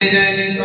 Hare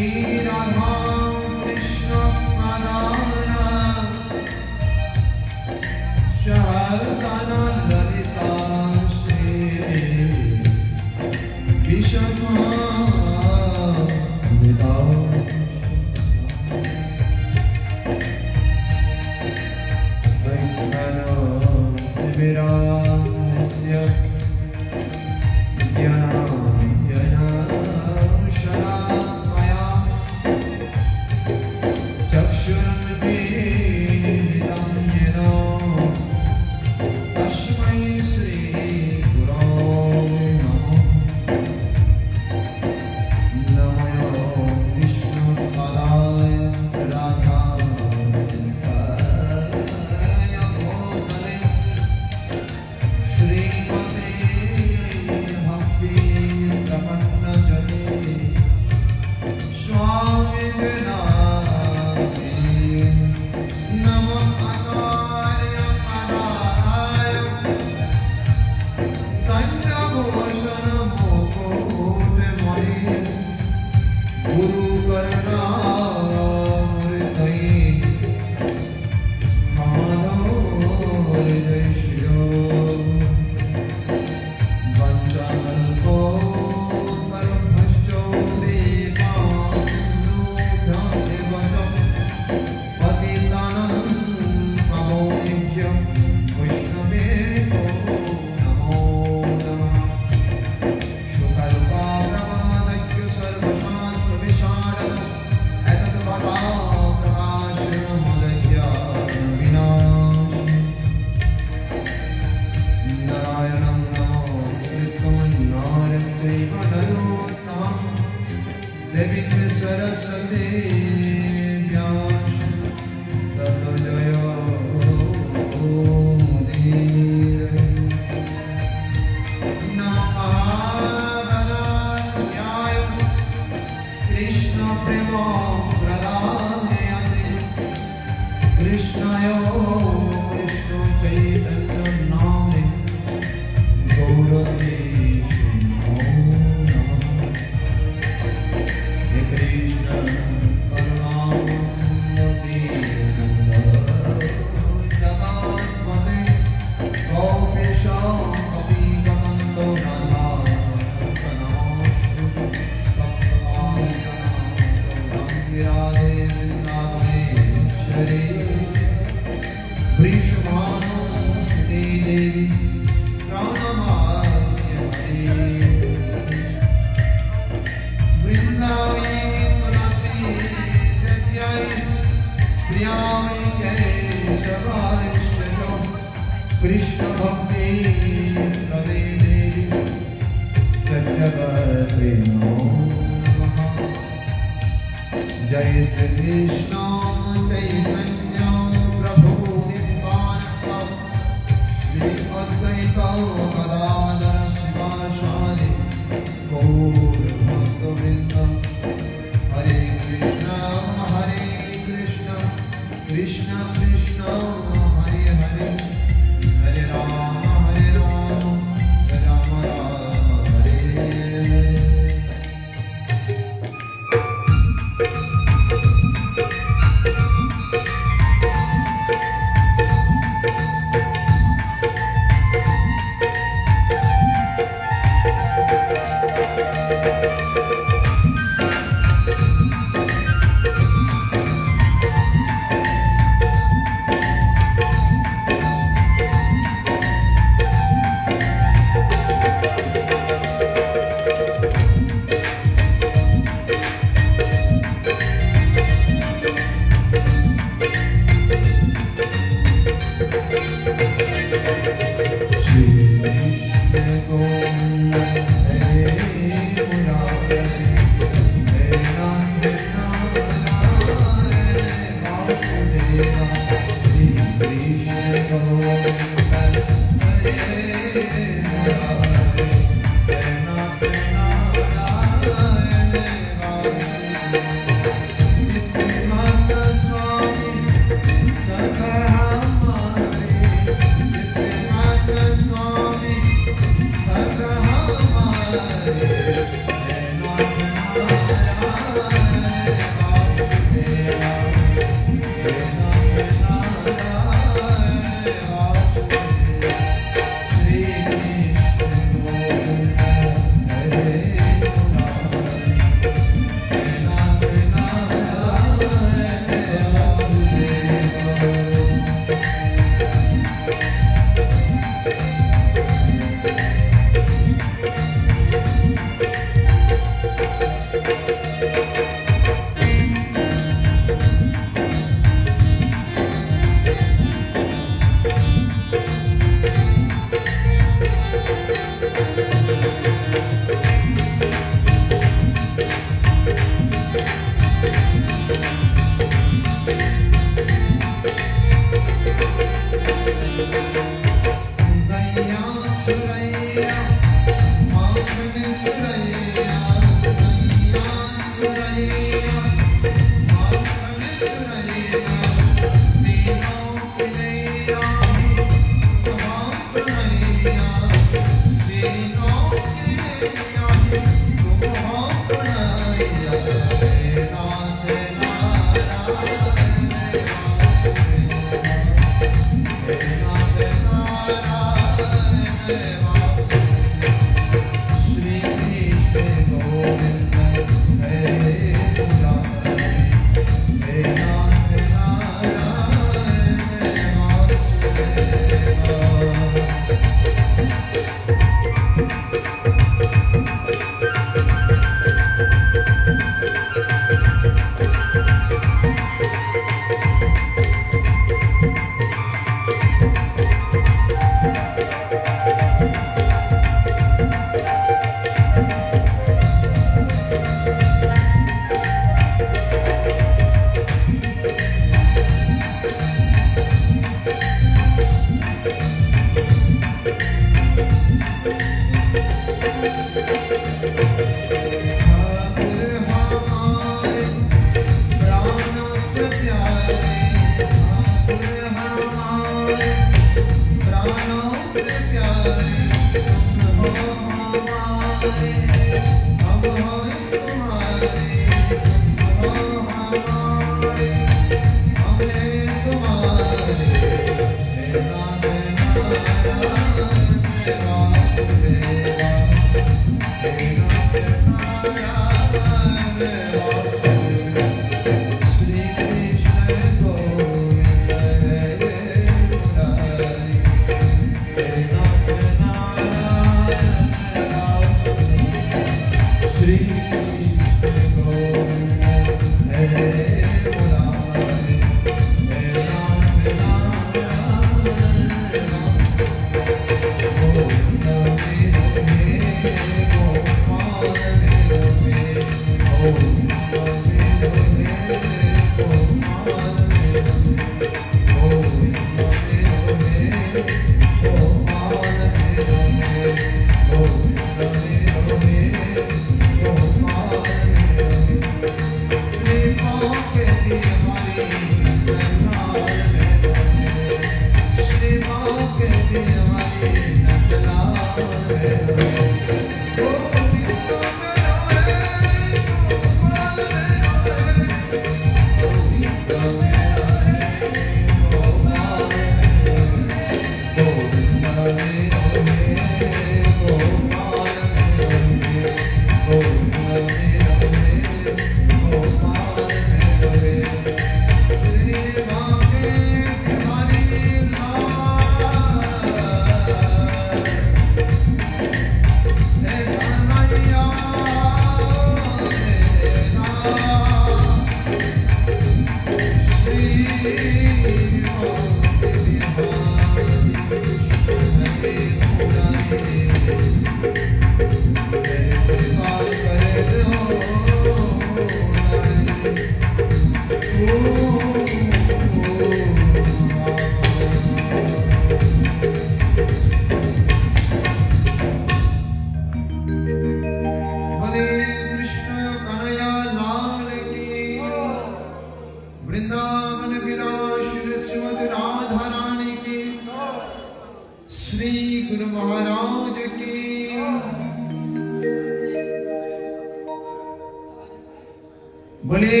बोले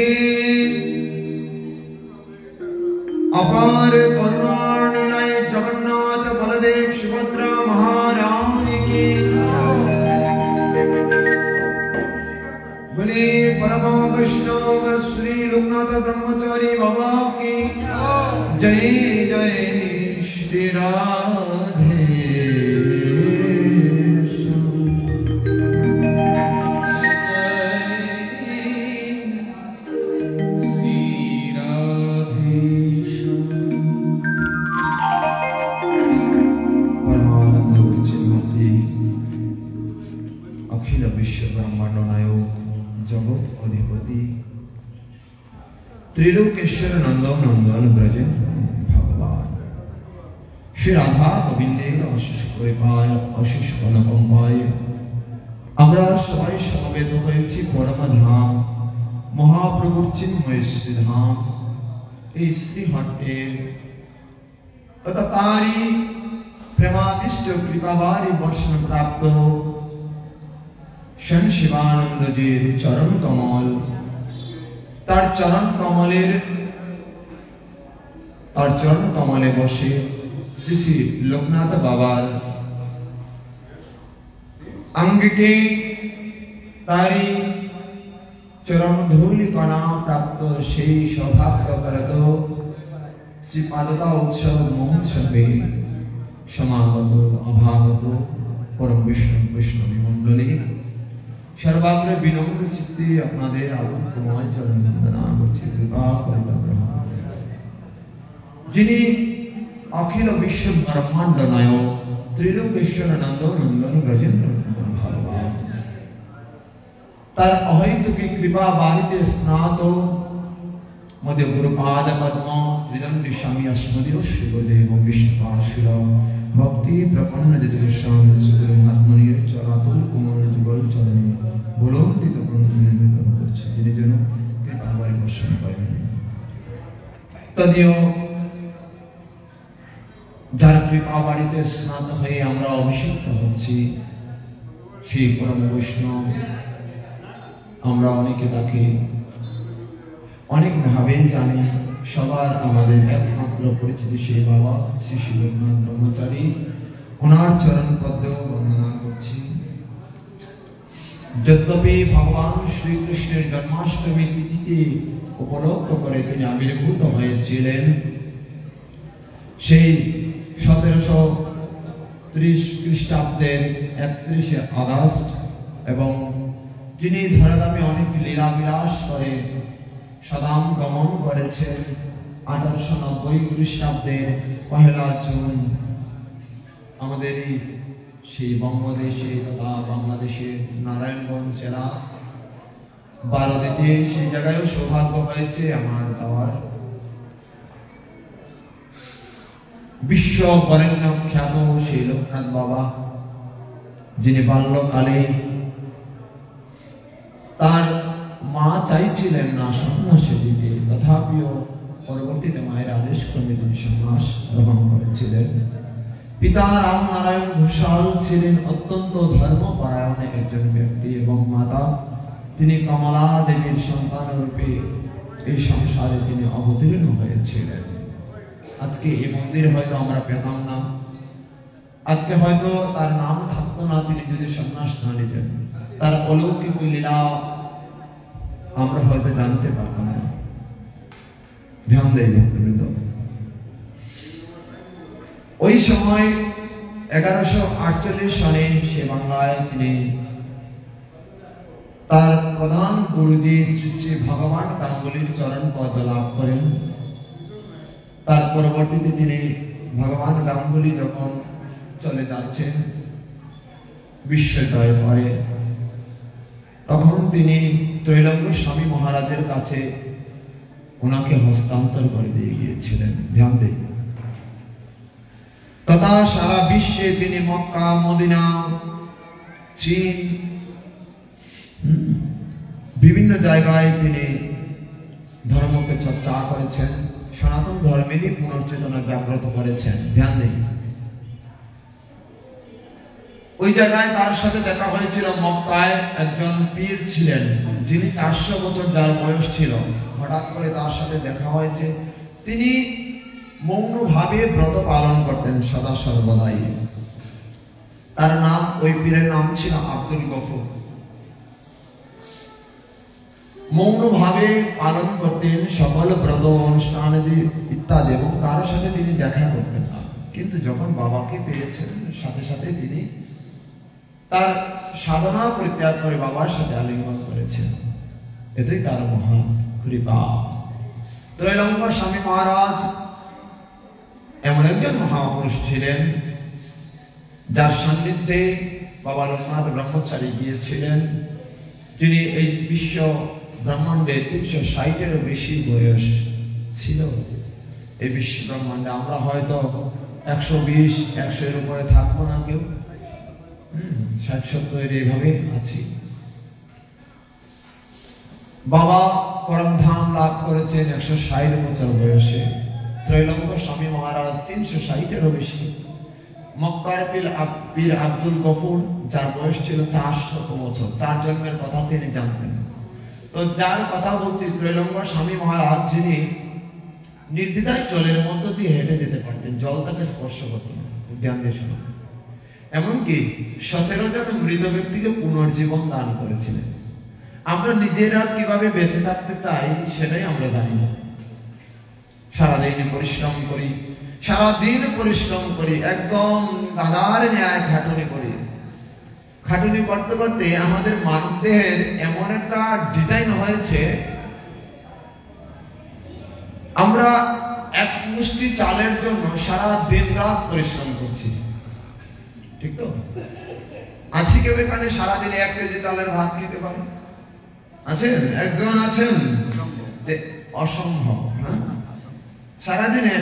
अपार करुणानिलय जगन्नाथ बलदेव सुभद्रा महाराज की बोले परम वैष्णव श्री लोकनाथ ब्रह्मचारी बाबा की जय जय श्री राधे त्रिलोकेश्वर नंदन ब्रजेन भगवान श्री राधा गोविंदेर अशेष कृपाय अशेष अनुकंपाय আমরা সবাই সমবেত হয়েছি পরমধাম মহাপ্রভুর চিন্ময় শ্রীধাম এই শ্রীহট্টের তথা তারই প্রেমাবিষ্ট কৃপাবারি বর্ষণ প্রাপ্ত শন শিবানন্দজির চরণ কমল তার চরণ কমলে বসে শ্রী শ্রী লোকনাথ বাবার अंगके तारी चरण धूलि कणा प्राप्त से सौभाग्य करत श्री पादुका उत्सव महोत्सवे समागत अभागत परम वैष्णवी मंडली सर्वाग्रे विनम्र चित्ते आपनादेर आलोकमय चरण वंदना करछि कृपा करे ग्रहण जिनि अखिल विश्व ब्रह्मांड नायक त्रिलोकेश्वर नंदन ब्रजेंद्र तार अहैतुकी कृपा बारिते स्नात मध्य गुरुपाद पद्म त्रिदंडी स्वामी अस्मदीय शिवदेव विष्णुपाशुर भक्ति प्रपन्न जतिगोस्वामी श्री महात्मनीय चरातुल कुमार जुगल चरणे बोलोन्दित प्रणत निर्मित करছে যিনি যেন कृपा बारी বর্ষণ করেন তদিও যার কৃপা বাড়িতে স্নাত হয়ে আমরা অভিষিক্ত হচ্ছি সেই পরম বৈষ্ণব আমরা অনেকে তাকে অনেক ভাবে জানি সবার আমাদের একমাত্র পরিচিত সেই বাবা শ্রী শ্রী লোকনাথ ব্রহ্মচারী ওনার চরণ পদ্ম বন্দনা করছি যদ্যপি ভগবান শ্রীকৃষ্ণের জন্মাষ্টমী তিথিতে উপলক্ষ করে তিনি আবির্ভূত হয়েছিলেন সেই 1730 খ্রিস্টাব্দের 31 আগস্ট এবং যিনি ধরাধামে অনেক লীলা বিলাস করে সদাম গমন করেছেন 1890 খ্রিস্টাব্দের 1 জুন আমাদের সেই বঙ্গদেশে তথা বাংলাদেশের নারায়ণগঞ্জ জেলা বারোদিতে সেই জায়গায় সৌভাগ্য হয়েছে আমার যাওয়ার বিশ্ব বরেণ্য খ্যাত সেই লোকনাথ বাবা যিনি বাল্যকালে তার মা চাইছিলেন না সন্ন্যাসে দিতে তথাপিও পরবর্তীতে মায়ের আদেশ ক্রমে তিনি সন্ন্যাস গ্রহণ করেছিলেন পিতা রাম নারায়ণ ঘোষাল ছিলেন অত্যন্ত ধর্মপরায়ণ একজন ব্যক্তি এবং মাতা তিনি কমলা দেবীর সন্তান রূপে এই সংসারে তিনি অবতীর্ণ হয়েছিলেন আজকে এই মন্দির হয়তো আমরা পেতাম না আজকে হয়তো তার নাম থাকতো না তিনি যদি সন্ন্যাস না নিতেন তার অলৌকিক লীলা আমরা হয়তো জানতে পারতাম না ধ্যান দেই ভক্তবৃন্দ ওই সময় 1148 সালে সে বাংলায় তিনি তার প্রধান গুরুজি শ্রী শ্রী ভগবান গাঙ্গুলির চরণ পদ লাভ করেন তার পরবর্তীতে তিনি ভগবান গাঙ্গুলি যখন চলে যাচ্ছেন বিশ্বজয় করে তখন তিনি ত্রৈলঙ্গ স্বামী মহারাজের কাছে ওনাকে হস্তান্তর করে দিয়ে গিয়েছিলেন ধ্যান দেই তথা সারা বিশ্বে তিনি মক্কা মদিনা চীন বিভিন্ন জায়গায় তিনি ধর্মকে চর্চা করেছেন সনাতন ধর্মেরই পুনর্চেতনা জাগ্রত করেছেন ধ্যান দেই ওই জায়গায় তার সাথে দেখা হয়েছিল। মক্কায় একজন পীর ছিলেন যিনি 400 বছর যার বয়স ছিল। হঠাৎ করে তার সাথে দেখা হয়েছে। তিনি মৌনভাবে ব্রত পালন করতেন সদা সর্বদাই। তার নাম, ওই পীরের নাম ছিল আব্দুল গফুর। মৌনভাবে পালন করতেন সকল ব্রত অনুষ্ঠান ইত্যাদি, এবং কারো সাথে তিনি দেখা করতেন না। কিন্তু যখন বাবাকে পেয়েছেন সাথে সাথে তিনি তার সাধনা পরিত্যাগ করে বাবার সাথে আলিঙ্গন করেছেন। এটাই তার মহান কৃপা। ত্রৈলঙ্গ স্বামী মহারাজ এমন একজন মহাপুরুষ ছিলেন যার সান্নিধ্যে বাবা লোকনাথ ব্রহ্মচারী গিয়েছিলেন, যিনি এই বিশ্ব ব্রহ্মাণ্ডে 360-এরও বেশি বয়স ছিল। এই বিশ্ব ব্রহ্মাণ্ডে আমরা হয়তো 120-100 এর উপরে থাকবো না, কেউ 60-70 এইভাবে আছি। বাবা পরমধাম লাভ করেছেন 160 বছর বয়সে। ত্রৈলঙ্গ স্বামী মহারাজ 360-এরও বেশি। মক্কার পীর আব্দুল গফুর, যার বয়স ছিল 400 বছর, 4 জন্মের কথা তিনি জানতেন। তো যার কথা বলছি, ত্রৈলঙ্গ স্বামী মহারাজ, যিনি নির্দ্বিধায় জলের মধ্য দিয়ে হেঁটে যেতে পারতেন, জল তাকে স্পর্শ করতেন না। ধ্যান দিয়ে শোনা। এমনকি 17 জন মৃত ব্যক্তিকে পুনর্জীবন দান করেছিলেন। আমরা নিজেরা কিভাবে বেঁচে থাকতে চাই সেটাই আমরা জানি না। সারাদিন পরিশ্রম করি, একদম গাধার ন্যায় খাটুনি করি। খাটুনি করতে করতে আমাদের মানব দেহের এমন একটা ডিজাইন হয়েছে, আমরা এক মুষ্টি চালের জন্য সারা দিন রাত পরিশ্রম করছি। ঠিক তো? আছি কেউ এখানে সারাদিন 1 কেজি চালের ভাত খেতে পারে? আছেন? একজন আছেন? যে অসম্ভব। সারাদিনে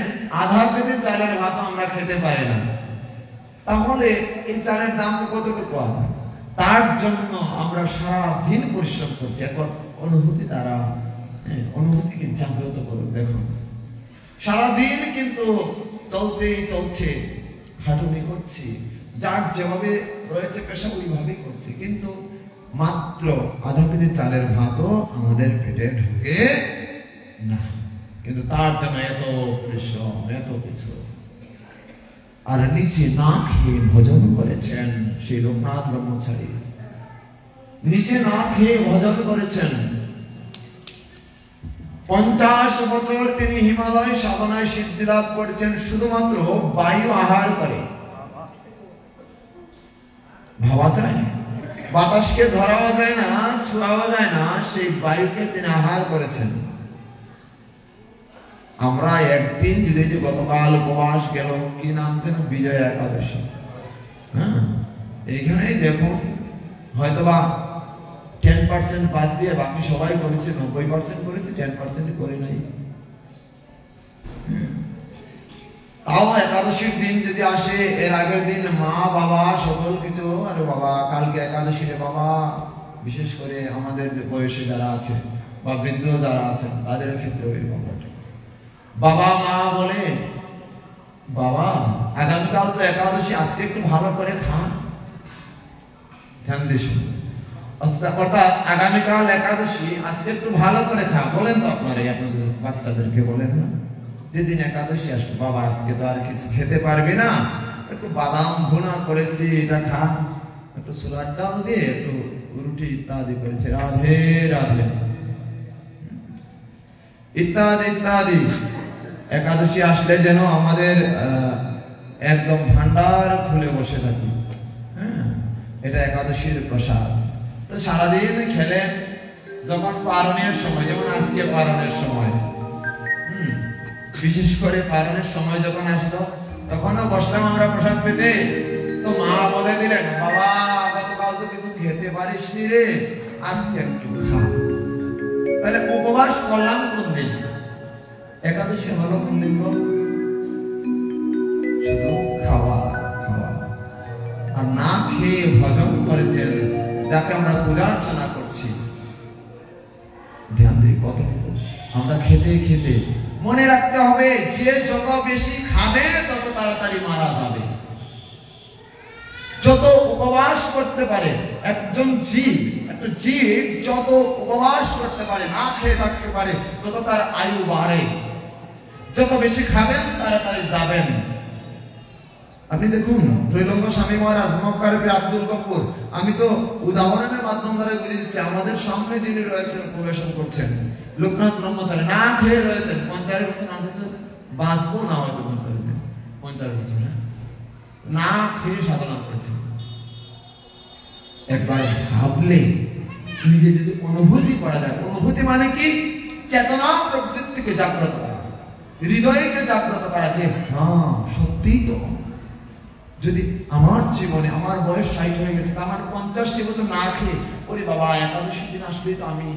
আধা কেজি চালের ভাত আমরা খেতে পারি না। তাহলে এই চালের দাম কতটুকু? তার জন্য আমরা সারাদিন পরিশ্রম করছি। এখন অনুভূতি দ্বারা অনুভূতিকে জাগ্রত করুন। দেখুন, সারাদিন কিন্তু চলছে, খাটুনি করছি, যার যেভাবে রয়েছে পেশা ওইভাবেই করছি, কিন্তু মাত্র আধা কেজি চালের ভাতও আমাদের পেটে ঢুকে না। কিন্তু তার জন্য এত পরিশ্রম, এত কিছু। আর নিচে না খেয়ে ভজন করেছেন সেই লোকনাথ ব্রহ্মচারী। নিচে না খেয়ে ভজন করেছেন। 50 বছর তিনি হিমালয় সাধনায় সিদ্ধি লাভ করেছেন শুধুমাত্র বায়ু আহার করে। ভাবা যায়? বাতাসকে ধরাও যায় না, ছোঁয়াও যায় না, সেই বায়ুকে তিনি আহার করেছেন। আমরা একদিন যদি গতকাল উপবাস গেল, কি নাম যেন, বিজয়া একাদশী। এইখানেই দেখুন, হয়তোবা 10% বাদ দিয়ে বাকি সবাই করেছে, 90% করেছে, 10% করে নাই। তাও একাদশীর দিন যদি আসে, এর আগের দিন মা বাবা সকল কিছু, আরে বাবা কালকে একাদশী রে বাবা, বিশেষ করে আমাদের যে বয়সে যারা আছে বা বৃদ্ধ যারা আছেন তাদের ক্ষেত্রে ওই বাবা মা বলে, বাবা আগামীকাল তো একাদশী, আজকে একটু ভালো করে খান। ধ্যান দিস, অর্থাৎ আগামীকাল একাদশী, আজকে একটু ভালো করে খা। বলেন তো আপনারা, আপনাদের বাচ্চাদেরকে বলেন না, যেদিন একাদশী আসবে, বাবা আজকে তো আর কিছু খেতে পারবি না, একটু বাদাম ভুনা করেছি, এটা খা, একটু ছোলার ডাল দিয়ে একটু রুটি ইত্যাদি করেছে, রাধে রাধে ইত্যাদি ইত্যাদি। একাদশী আসলে যেন আমাদের একদম ভান্ডার খুলে বসে থাকি। এটা একাদশীর প্রসাদ। তো সারাদিন খেলেন, যখন পারণের সময়, যেমন আজকে পারণের সময়, বিশেষ করে পারণের সময় যখন আসলো, তখনও বসলাম আমরা প্রসাদ পেতে। তো মা বলে দিলেন, বাবা গতকাল তো কিছু খেতে পারিস নি রে, আজকে একটু খা। তাহলে উপবাস করলাম কোন দিন? একাদশী হলো কোন দিন? শুধু খাওয়া খাওয়া। আর না খেয়ে ভজন করেছেন, যাকে আমরা পূজা অর্চনা করছি। ধ্যান দিই কতটুকু আমরা খেতে খেতে। মনে রাখতে হবে, যে যত বেশি খাবে তত তাড়াতাড়ি মারা যাবে। যত উপবাস করতে পারে একজন জীব, একটা জীব যত উপবাস করতে পারে, না খেয়ে থাকতে পারে, তত তার আয়ু বাড়ে। যত বেশি খাবেন তাড়াতাড়ি যাবেন। আপনি দেখুন ত্রৈলঙ্গ স্বামী মহারাজ, মক্কার আব্দুল গফুর, আমি তো উদাহরণের মাধ্যম দ্বারা বুঝিয়ে দিচ্ছি, আমাদের সামনে যিনি রয়েছেন পরিবেশন করছেন লোকনাথ ব্রহ্মচারী, না খেয়ে রয়েছেন 50 বছর, আমি তো বাঁচবো না হয়তো 50 বছর, না খেয়ে সাধনা করেছেন। একবার ভাবলে নিজে যদি অনুভূতি করা যায়, অনুভূতি মানে কি? চেতনা প্রবৃত্তিকে জাগ্রত করা, হৃদয়কে জাগ্রত করা, যে হ্যাঁ সত্যিই তো, যদি আমার জীবনে আমার বয়স 60 হয়ে গেছে, আমার 50টি বছর না খেয়ে, ওরে বাবা একাদশী দিন আসলেই তো আমি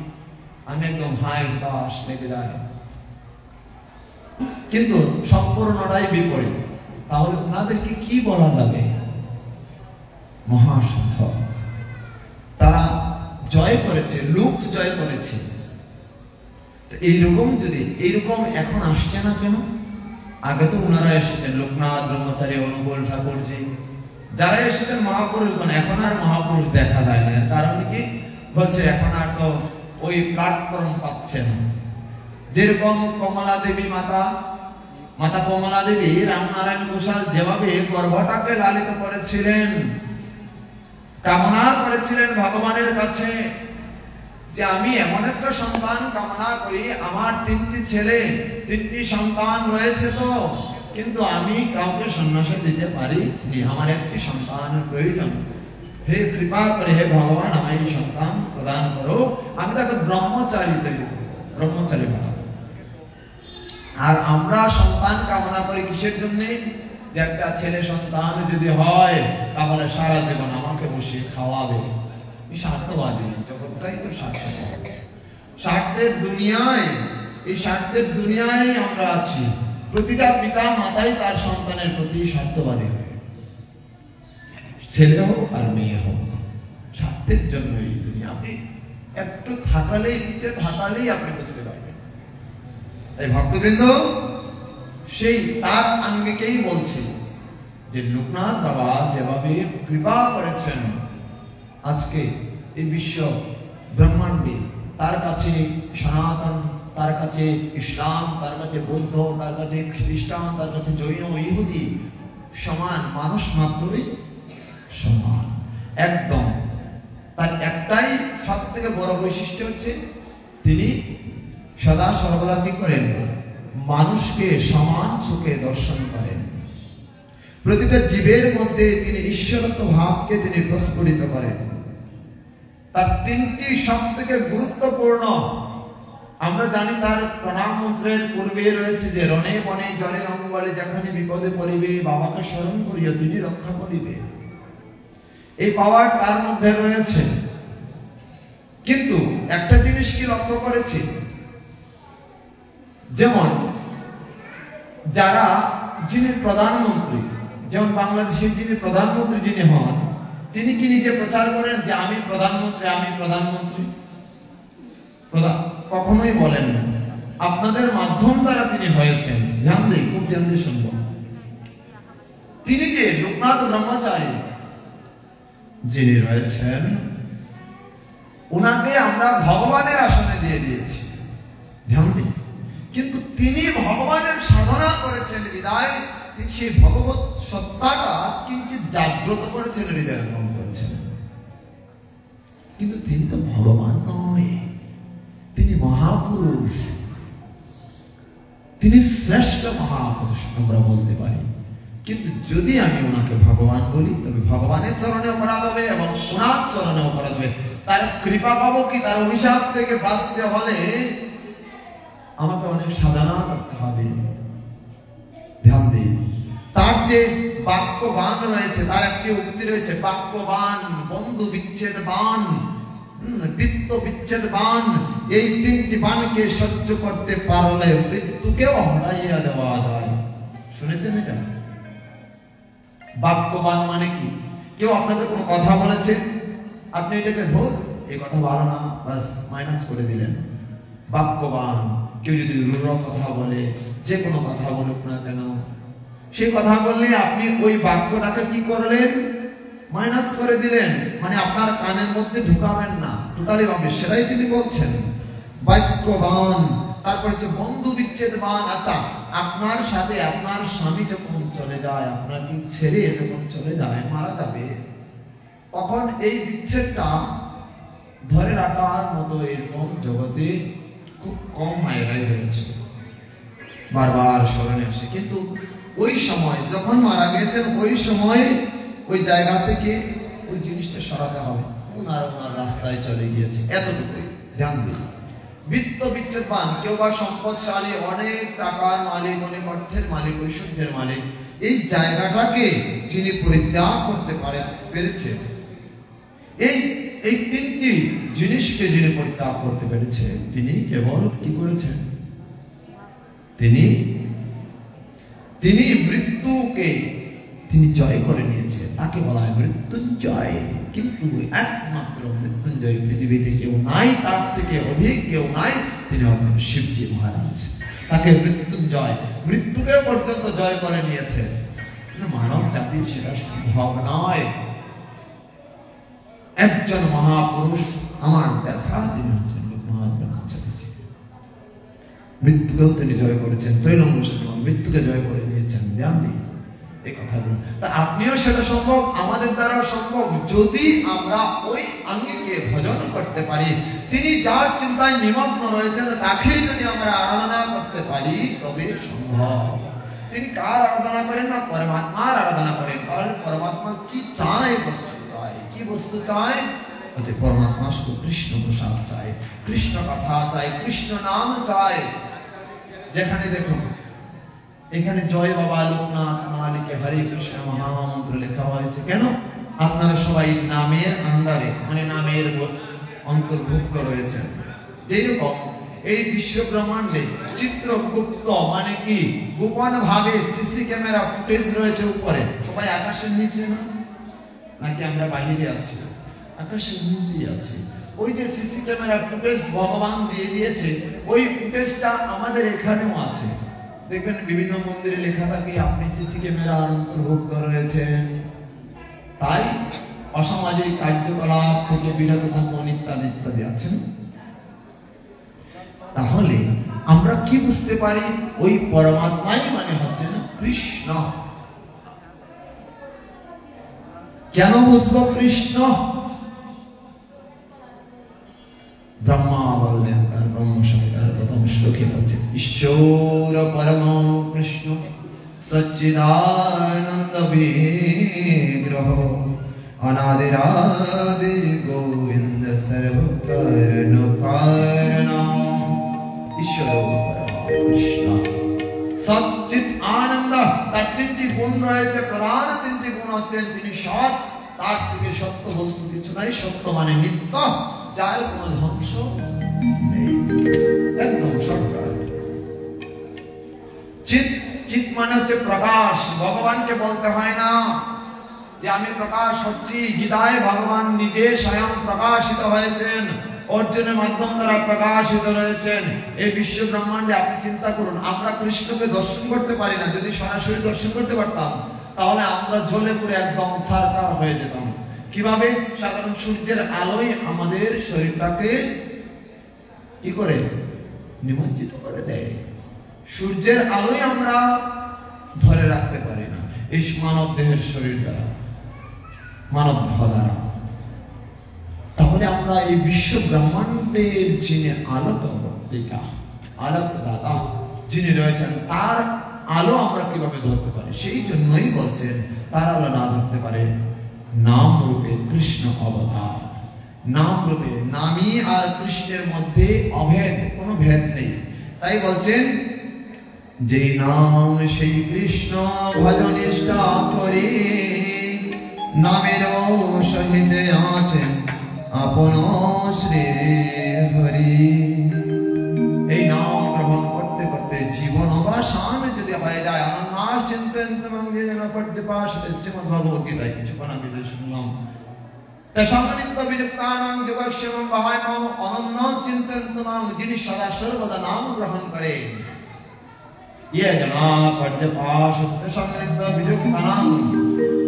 একদম হাই দাস লেগে যায়। কিন্তু সম্পূর্ণটাই বিপরীত। তাহলে ওনাদেরকে কি বলা যাবে? মহাসাধক। তারা জয় করেছে, লোক জয় করেছে। এইরকম যদি এইরকম এখন আসছে না কেন? আগে তো ওনারা এসেছেন, লোকনাথ ব্রহ্মচারী, অনুকূল ঠাকুরজি, যারা এসেছেন মহাপুরুষগণ। এখন আর মহাপুরুষ দেখা যায় না। কারণ কি হচ্ছে, এখন আর তো ওই প্ল্যাটফর্ম পাচ্ছে না। যেরকম কমলা দেবী মাতা কমলা দেবী রামনারায়ণ ঘোষাল যেভাবে গর্ভটাকে লালিত করেছিলেন, কামনা করেছিলেন ভগবানের কাছে যে আমি এমন একটা সন্তান কামনা করি, আমার 3টি ছেলে 3টি সন্তান রয়েছে তো, কিন্তু আমি কাউকে সন্ন্যাস দিতে পারিনি, আমার একটি সন্তানের প্রয়োজন। হে কৃপা করে হে ভগবান আমায় এই সন্তান প্রদান করো, আমি তাকে ব্রহ্মচারী তৈরি করব, ব্রহ্মচারী বানাবো। আর আমরা সন্তান কামনা করি কিসের জন্য? যে একটা ছেলে সন্তান যদি হয় তাহলে সারা জীবন আমাকে বসে খাওয়াবে। স্বার্থবাদী জগৎটাই তো স্বার্থবাদ, স্বার্থের দুনিয়ায়, এই স্বার্থের দুনিয়ায় আমরা আছি। প্রতিটা পিতা মাতাই তার সন্তানের প্রতি স্বার্থবাদী, ছেলে হোক আর মেয়ে হোক, স্বার্থের জন্য এই দুনিয়া। আপনি একটু থাকালেই, নিচে থাকালেই আপনি বুঝতে পারবেন। এই ভক্তবৃন্দ সেই তার আঙ্গিকেই বলছে যে লোকনাথ বাবা যেভাবে কৃপা করেছেন আজকে এই বিশ্ব ব্রহ্মাণ্ডে, তার কাছে সনাতন, তার কাছে ইসলাম, তার কাছে বৌদ্ধ, তার কাছে খ্রিস্টান, তার কাছে জৈন, ইহুদি সমান, মানুষ মাত্রই সমান একদম। তার একটাই সব থেকে বড় বৈশিষ্ট্য হচ্ছে তিনি সদা সর্বদা কি করেন? মানুষকে সমান চোখে দর্শন করেন। প্রতিটা জীবের মধ্যে তিনি ঈশ্বরত্ব ভাবকে তিনি প্রস্ফুটিত করেন। তার 3টি সব থেকে গুরুত্বপূর্ণ, আমরা জানি তার প্রণাম মন্ত্রের পূর্বে রয়েছে যে রণে বনে জলে অঙ্গলে যেখানে বিপদে পড়িবে বাবাকে স্মরণ করিয়া তিনি রক্ষা করিবে। এই পাওয়ার তার মধ্যে রয়েছে। কিন্তু একটা জিনিস কি লক্ষ্য করেছি, যেমন যারা যিনি প্রধানমন্ত্রী, যেমন বাংলাদেশের যিনি প্রধানমন্ত্রী যিনি হন, তিনি কি নিজে প্রচার করেন যে আমি প্রধানমন্ত্রী, আমি প্রধানমন্ত্রী? কখনোই বলেন না। আপনাদের মাধ্যম দ্বারা তিনি হয়েছেন। ধ্যান দিই, খুব ধ্যান দিয়ে শুনবো। তিনি যে লোকনাথ ব্রহ্মচারী যিনি রয়েছেন, ওনাকে আমরা ভগবানের আসনে দিয়ে দিয়েছি। ধ্যান দিই। কিন্তু তিনি ভগবানের সাধনা করেছেন বিদায় তিনি সেই ভগবত সত্তাটা কিঞ্চিৎ জাগ্রত করেছেন, হৃদয়ঙ্গম করেছেন। কিন্তু তিনি তো ভগবান নয়, তিনি মহাপুরুষ, তিনি শ্রেষ্ঠ মহাপুরুষ আমরা বলতে পারি। কিন্তু যদি আমি ওনাকে ভগবান বলি তবে ভগবানের চরণে অপরাধ হবে এবং ওনার চরণে অপরাধ হবে। তার কৃপা পাবো কি? তার অভিশাপ থেকে বাঁচতে হলে আমাকে অনেক সাধনা করতে হবে। ধ্যান দিন। তার যে বাক্যবান রয়েছে, তার একটি উক্তি রয়েছে, বাক্যবান, বন্ধু বিচ্ছেদ বান, বৃত্ত বিচ্ছেদ বান, এই 3টি বানকে সহ্য করতে পারলে মৃত্যুকেও হারাইয়া দেওয়া যায়। শুনেছেন এটা? বাক্যবান মানে কি? কেউ আপনাদের কোনো কথা বলেছে, আপনি এটাকে ধর, এই কথা ভালো না, বাস মাইনাস করে দিলেন। বাক্যবান। কেউ যদি রূঢ় কথা বলে, যে কোনো কথা বলুক না কেন, সেই কথা বললে আপনি ওই বাক্যটাকে কি করলেন? মাইনাস করে দিলেন, মানে আপনার কানের মধ্যে ঢুকাবেন না, টোটালি ভাবে, সেটাই তিনি বলছেন। বাক্যবান, তারপর হচ্ছে বন্ধু বিচ্ছেদবান। আচ্ছা, আপনার সাথে আপনার স্বামী যখন চলে যায়, আপনাকে ছেড়ে যখন চলে যায়, মারা যাবে, তখন এই বিচ্ছেদটা ধরে রাখার মতো এরকম জগতে খুব কম মায়েরাই রয়েছে, বারবার স্মরণে আসে। কিন্তু ওই সময় যখন মারা গেছেন, ওই সময় ওই জায়গা থেকে ওই জিনিসটা সরাতে হবে, ওনার রাস্তায় চলে গিয়েছে, এতটুকুই ধ্যান দিন। বৃত্ত বিচ্ছেদবান, কেউ বা সম্পদশালী, অনেক টাকার মালিক, অনেক অর্থের মালিক, ঐশ্বর্যের মালিক, এই জায়গাটাকে যিনি পরিত্যাগ করতে পেরেছে, এই তিনটি জিনিসকে যিনি পরিত্যাগ করতে পেরেছে, তিনি কেবল কি করেছেন? তিনি মৃত্যুকে তিনি জয় করে নিয়েছে, তাকে বলা হয় মৃত্যুঞ্জয়। কিন্তু একমাত্র মৃত্যুঞ্জয় পৃথিবীতে কেউ নাই, তার থেকে অধিক কেউ নাই, তিনি হচ্ছেন শিবজি মহারাজ। তাকে মৃত্যুঞ্জয়, মৃত্যুকে পর্যন্ত জয় করে নিয়েছে। মানব জাতির সেটা সম্ভব নয়। একজন মহাপুরুষ আমার দেখা, তিনি হচ্ছেন লোকনাথ ব্রহ্মচারীজি। মৃত্যুকেও তিনি জয় করেছেন, ত্রৈলঙ্গ মৃত্যুকে জয় করে নিয়েছেন। ধ্যান দিন এই কথাগুলো। তা আপনিও সেটা সম্ভব, আমাদের দ্বারা সম্ভব, যদি আমরা ওই আঙ্গিকে ভজন করতে পারি। তিনি যার চিন্তায় নিমগ্ন রয়েছেন, তাকেই যদি আমরা আরাধনা করতে পারি, তবে সম্ভব। তিনি কার আরাধনা করেন না? পরমাত্মার আরাধনা করেন। কারণ পরমাত্মা কি চায়? বস্তু চায়। কি বস্তু চায়? পরমাত্মা শুধু কৃষ্ণ প্রসাদ চায়, কৃষ্ণ কথা চায়, কৃষ্ণ নাম চায়। যেখানে দেখুন, এখানে জয় বাবা লোকনাথ মালিকে হরে কৃষ্ণ মহামন্ত্র লেখা হয়েছে। কেন? আপনারা সবাই নামের আন্ডারে, মানে নামের অন্তর্ভুক্ত রয়েছেন। যেরকম এই বিশ্ব ব্রহ্মাণ্ডে চিত্রগুপ্ত, মানে কি গোপন ভাবে সিসি ক্যামেরা ফুটেজ রয়েছে উপরে। সবাই আকাশের নিচে না, নাকি আমরা বাইরে আছি? আকাশের নিচে আছি। ওই যে সিসি ক্যামেরা ফুটেজ ভগবান দিয়ে দিয়েছে, ওই ফুটেজটা আমাদের এখানেও আছে। দেখবেন বিভিন্ন মন্দিরে লেখা থাকে আপনি সিসি ক্যামেরার অন্তর্ভুক্ত রয়েছেন, তাই অসামাজিক কার্যকলাপ থেকে বিরত থাকুন, ইত্যাদি ইত্যাদি আছেন। তাহলে আমরা কি বুঝতে পারি? ওই পরমাত্মাই মানে হচ্ছেন কৃষ্ণ। কেন বুঝবো কৃষ্ণ? ব্রহ্মা বললেন তার ব্রহ্মসংহিতার প্রথম শ্লোকে বলছেন, ঈশ্বর পরম কৃষ্ণ সচ্চিদানন্দ বিগ্রহ অনাদিরাদি গোবিন্দ সর্বকর্ণ কারণ। ঈশ্বর পরম কৃষ্ণ সচ্চিদ আনন্দ, তার তিনটি গুণ রয়েছে। প্রধান তিনটি গুণ হচ্ছেন তিনি সৎ, তার থেকে সত্য বস্তু কিছু নাই। সত্য মানে নিত্য, যার কোন ধ্বংস নেই, একদম সত্য। চিৎ মানে হচ্ছে প্রকাশ। ভগবানকে বলতে হয় না যে আমি প্রকাশ হচ্ছি। গীতায় ভগবান নিজে স্বয়ং প্রকাশিত হয়েছেন, অর্জুনের মাধ্যম দ্বারা প্রকাশিত রয়েছেন। এই বিশ্ব ব্রহ্মাণ্ডে আপনি চিন্তা করুন, আমরা কৃষ্ণকে দর্শন করতে পারি না। যদি সরাসরি দর্শন করতে পারতাম, তাহলে আমরা জ্বলে পুড়ে একদম ছারখার হয়ে যেতাম। কিভাবে? সাধারণ সূর্যের আলোয় আমাদের শরীরটাকে কি করে? নিমজ্জিত করে দেয়। সূর্যের আলোয় আমরা ধরে রাখতে পারি না এই মানব দেহের শরীর দ্বারা, মানব দেহ দ্বারা। তাহলে আমরা এই বিশ্ব ব্রহ্মাণ্ডের যিনি আলোকবর্তিকা, আলোকদাতা যিনি রয়েছেন, তার আলো আমরা কিভাবে ধরতে পারি? সেই জন্যই বলছেন তার আলো না ধরতে পারে নাম রূপে কৃষ্ণ অবতার। নাম রূপে, নামী আর কৃষ্ণের মধ্যে অভেদ, কোনো ভেদ নেই। তাই বলছেন যে নাম সেই কৃষ্ণ ভজনিষ্ঠা করে, নামের সহিত আছেন আপন শ্রী হরি। এই নাম গ্রহণ করতে করতে জীবন অবসান যদি হয়ে যায়, অনন্যাস চিন্তন তরঙ্গে যেন পড়তে পাশ। শ্রীমদ্ ভগবত গীতায় কিছুক্ষণ আগে যে শুনলাম, সম্মানিত বিযুক্তানাং যোগক্ষেমং বাহায়ং অনন্য চিন্তয়ন্তনাং, যিনি সদা সর্বদা নাম গ্রহণ করে। ইয়ে জনা পদ্য পাশ সম্মানিত বিযুক্তানাং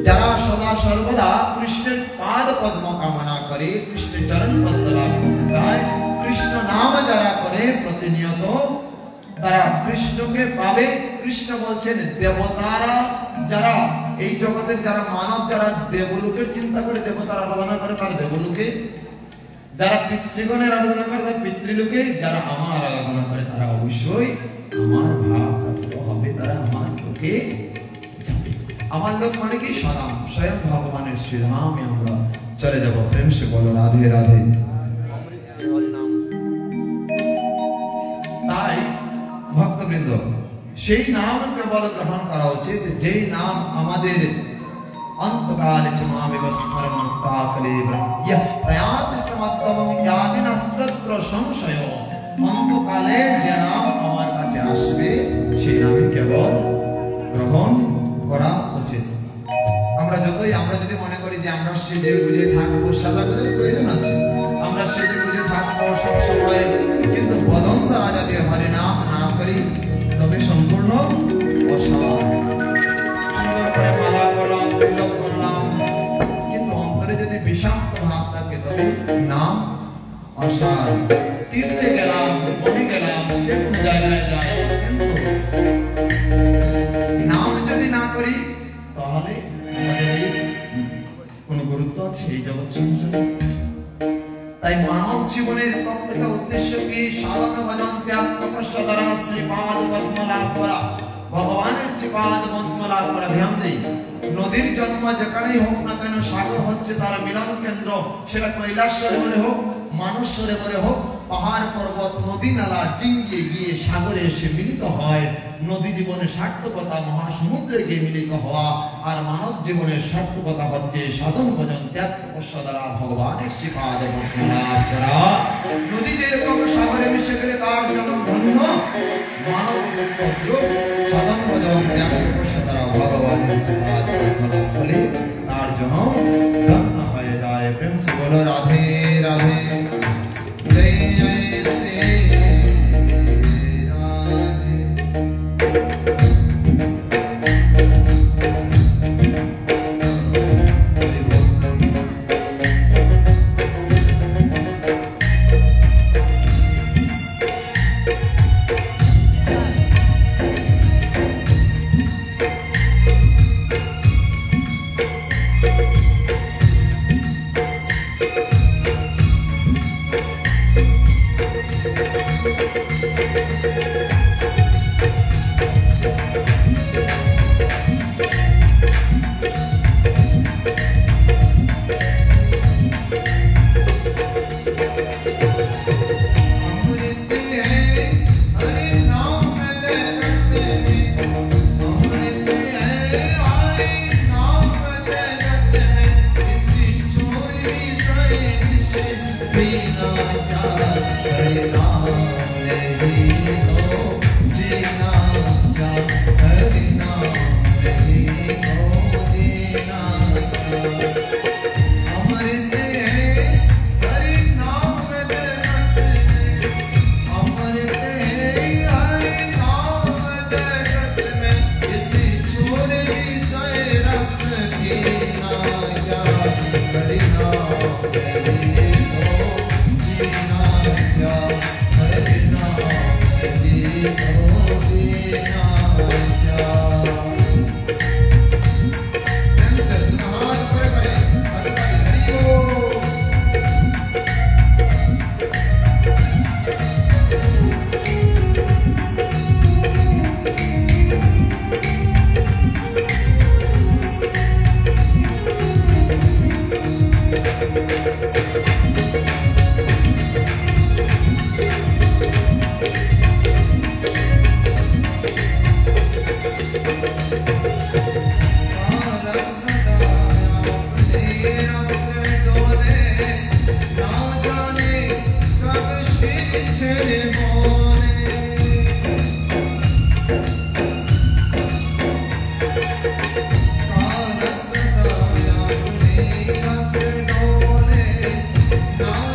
যারা সদা সর্বদা কৃষ্ণের পাদ পদ্ম কামনা করে, কৃষ্ণের চরণ পদ্ম লাভ করতে চায়, কৃষ্ণ নাম যারা করে প্রতিনিয়ত তারা কৃষ্ণকে পাবে। কৃষ্ণ বলছেন দেবতারা যারা এই জগতের যারা মানব যারা দেবলোকের চিন্তা করে দেবতার আরাধনা করে তারা দেবলোকে, যারা পিতৃগণের আরাধনা করে তারা পিতৃলোকে, যারা আমার আরাধনা করে তারা অবশ্যই আমার ভাব প্রাপ্ত হবে, তারা আমার লোকে যাবে। আমার লোক মানে কি? স্বয়ং স্বয়ং ভগবানের শ্রীধামে আমরা চলে যাব। প্রেম সে বলো রাধে রাধে। তাই ভক্তবৃন্দ সেই নাম কেবল গ্রহণ করা উচিত যেই নাম আমাদের অন্তকালে চমামিব স্মরণ কাকলে ইহ প্রয়াত সমত্তমং জ্ঞানিনস্তত্র সংশয়। অন্তকালে যে নাম আমার কাছে আসবে সেই নামই কেবল গ্রহণ করা উচিত। আমরা যদি মনে করি যে আমরা সেজে বুঝে থাকবো, সাজাগোজের প্রয়োজন আছে, আমরা সেজে বুঝে থাকবো সবসময়, কিন্তু বদন দ্বারা যদি হরে নাম না করি তবে সম্পূর্ণ অসার। সুন্দর করে মালা করলাম, তিলক করলাম, কিন্তু অন্তরে যদি বিষাক্ত ভাব থাকে তবে নাম অসার। তীর্থে গেলাম, বনে গেলাম, সে কোন জায়গায় যায়, কিন্তু নাম যদি না করি তাহলে কোন গুরুত্ব আছে এই জগৎ সংসারে? তাই মানব জীবনের প্রত্যেক উদ্দেশ্য কি? সাধনা ভজন ত্যাগ তপস্যা দ্বারা শ্রীপাদ পদ্ম লাভ করা, ভগবানের শ্রীপাদ পদ্ম লাভ করা। ধ্যান দেই, নদীর জন্ম যেখানেই হোক না কেন সাগর হচ্ছে তার মিলন কেন্দ্র। সেটা কৈলাস সরোবরে হোক, মানস সরোবরে হোক, পাহাড় পর্বত নদী নালা ডিঙ্গিয়ে গিয়ে সাগরে এসে মিলিত হয়। নদী জীবনের সার্থকতা মহাসমুদ্রে গিয়ে মিলিত হওয়া, আর মানব জীবনের সার্থকতা হচ্ছে সাধন ভজন ত্যাগ তপস্যা দ্বারা ভগবানের শ্রীপাদ পদ্ম লাভ করা। নদী যেরকম সাগরে মিশে গেলে তার যেমন ধন্য, মানব সাধন ভজন ত্যাগ তপস্যা দ্বারা ভগবানের শ্রীপাদ পদ্ম লাভ করলে তার জন্য ধন্য হয়ে যায়। প্রেম সে বলো রাধে রাধে। জয় জয় শ্রী No.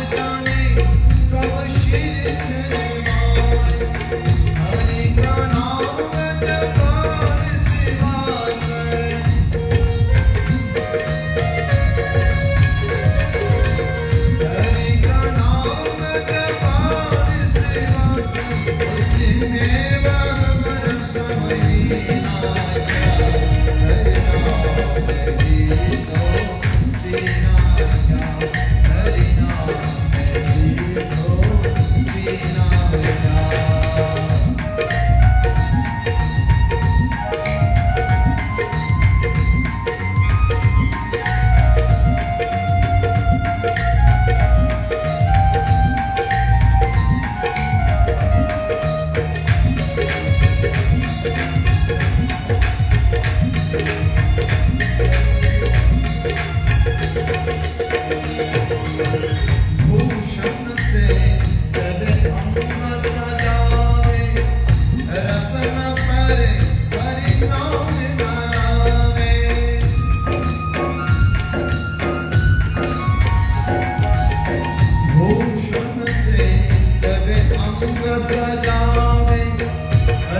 अंग सजावे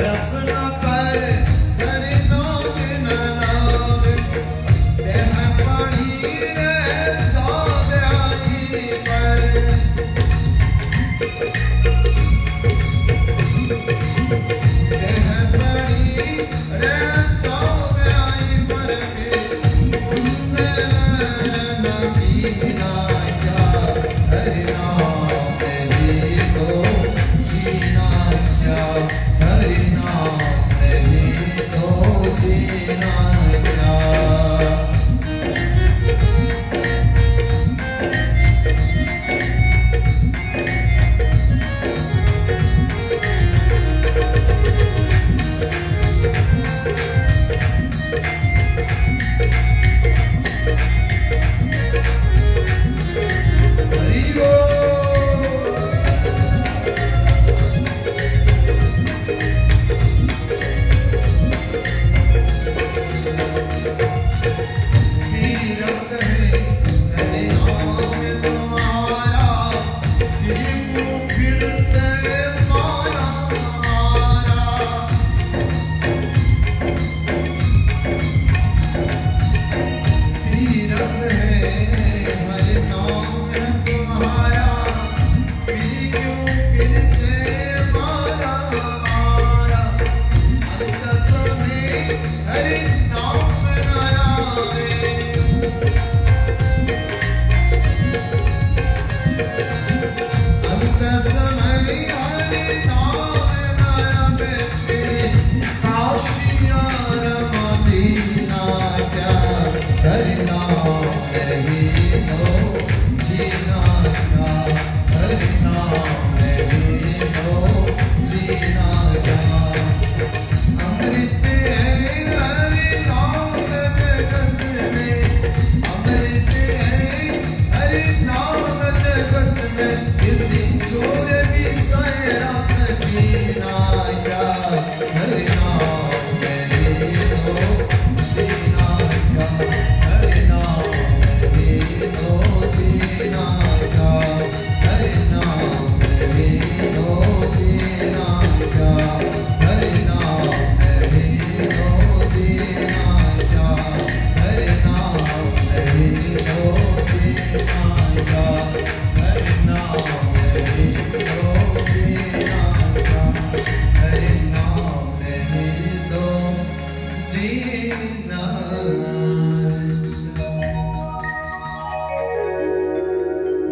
रस न कर हरि नाम न लावे देह पड़ी रे जावे आई पर देह पड़ी रे जावे आई पर नबी ना क्या हरि नाम नहीं तो जीना क्या हरि नाम नहीं तो जीना क्या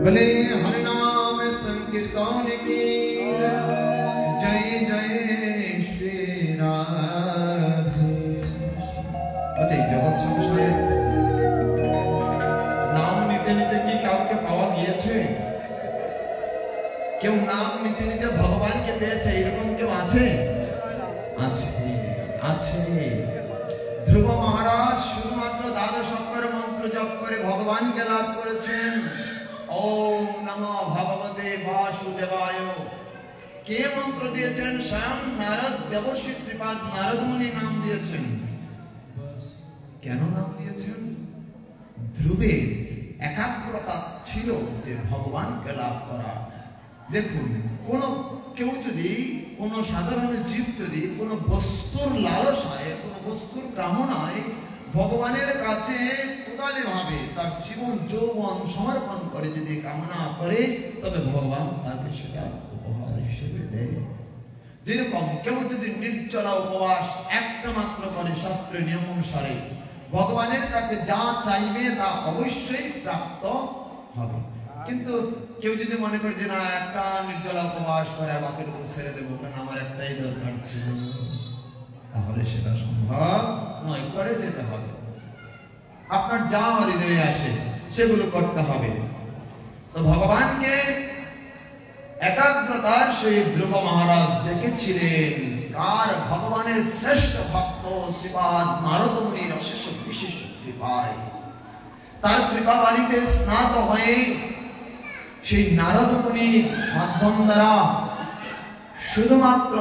भले हरिनाम संकीर्तन की जय जय श्री राधे। अच्छा जगत संसारे नाम নিতে নিতে কি কাউকে পাওয়া গিয়েছে? কেউ নাম নিতে নিতে ভগবানকে পেয়েছে এরকম কেউ আছে? আছে আছে। ধ্রুব মহারাজ শুধুমাত্র দ্বাদশ অক্ষর মন্ত্র জপ করে ভগবানকে লাভ করেছেন। ओम नमो भगवते वासुदेवाय के मंत्र दिएছেন? স্বয়ং নারদ দেবর্ষি শ্রীপাদ নারদ মুনি নাম দিয়েছেন। কেন নাম দিয়েছেন? ধ্রুবে একাগ্রতা ছিল যে ভগবানকে লাভ করা। দেখুন কোন কেউ যদি কোন সাধারণ জীব যদি কোন বস্তুর লালসায় কোন বস্তুর কামনায় ভগবানের কাছে টোটালি ভাবে তার জীবন যৌবন সমর্পণ করে যদি কামনা করে তবে ভগবান তাকে সেটা উপহার হিসেবে দেয়। যেরকম কেউ যদি নির্জলা উপবাস একটা মাত্র করে শাস্ত্রের নিয়ম অনুসারে ভগবানের কাছে যা চাইবে তা অবশ্যই প্রাপ্ত হবে। কিন্তু কেউ যদি মনে করে যে না একটা নির্জলা উপবাস করে বাকির উপর ছেড়ে দেবো কারণ আমার একটাই দরকার ছিল, তাহলে সেটা সম্ভব নয়। করে যেতে হবে, আপনার যা হৃদয়ে আসে সেগুলো করতে হবে। তো ভগবানকে একাগ্রতার সেই ধ্রুব মহারাজ ডেকেছিলেন। কার? ভগবানের শ্রেষ্ঠ ভক্ত শ্রীপাদ নারদ মুনির অশেষ বিশেষ কৃপায় তার কৃপা বাণীতে স্নাত হয়ে সেই নারদ মুনির মাধ্যম দ্বারা শুধুমাত্র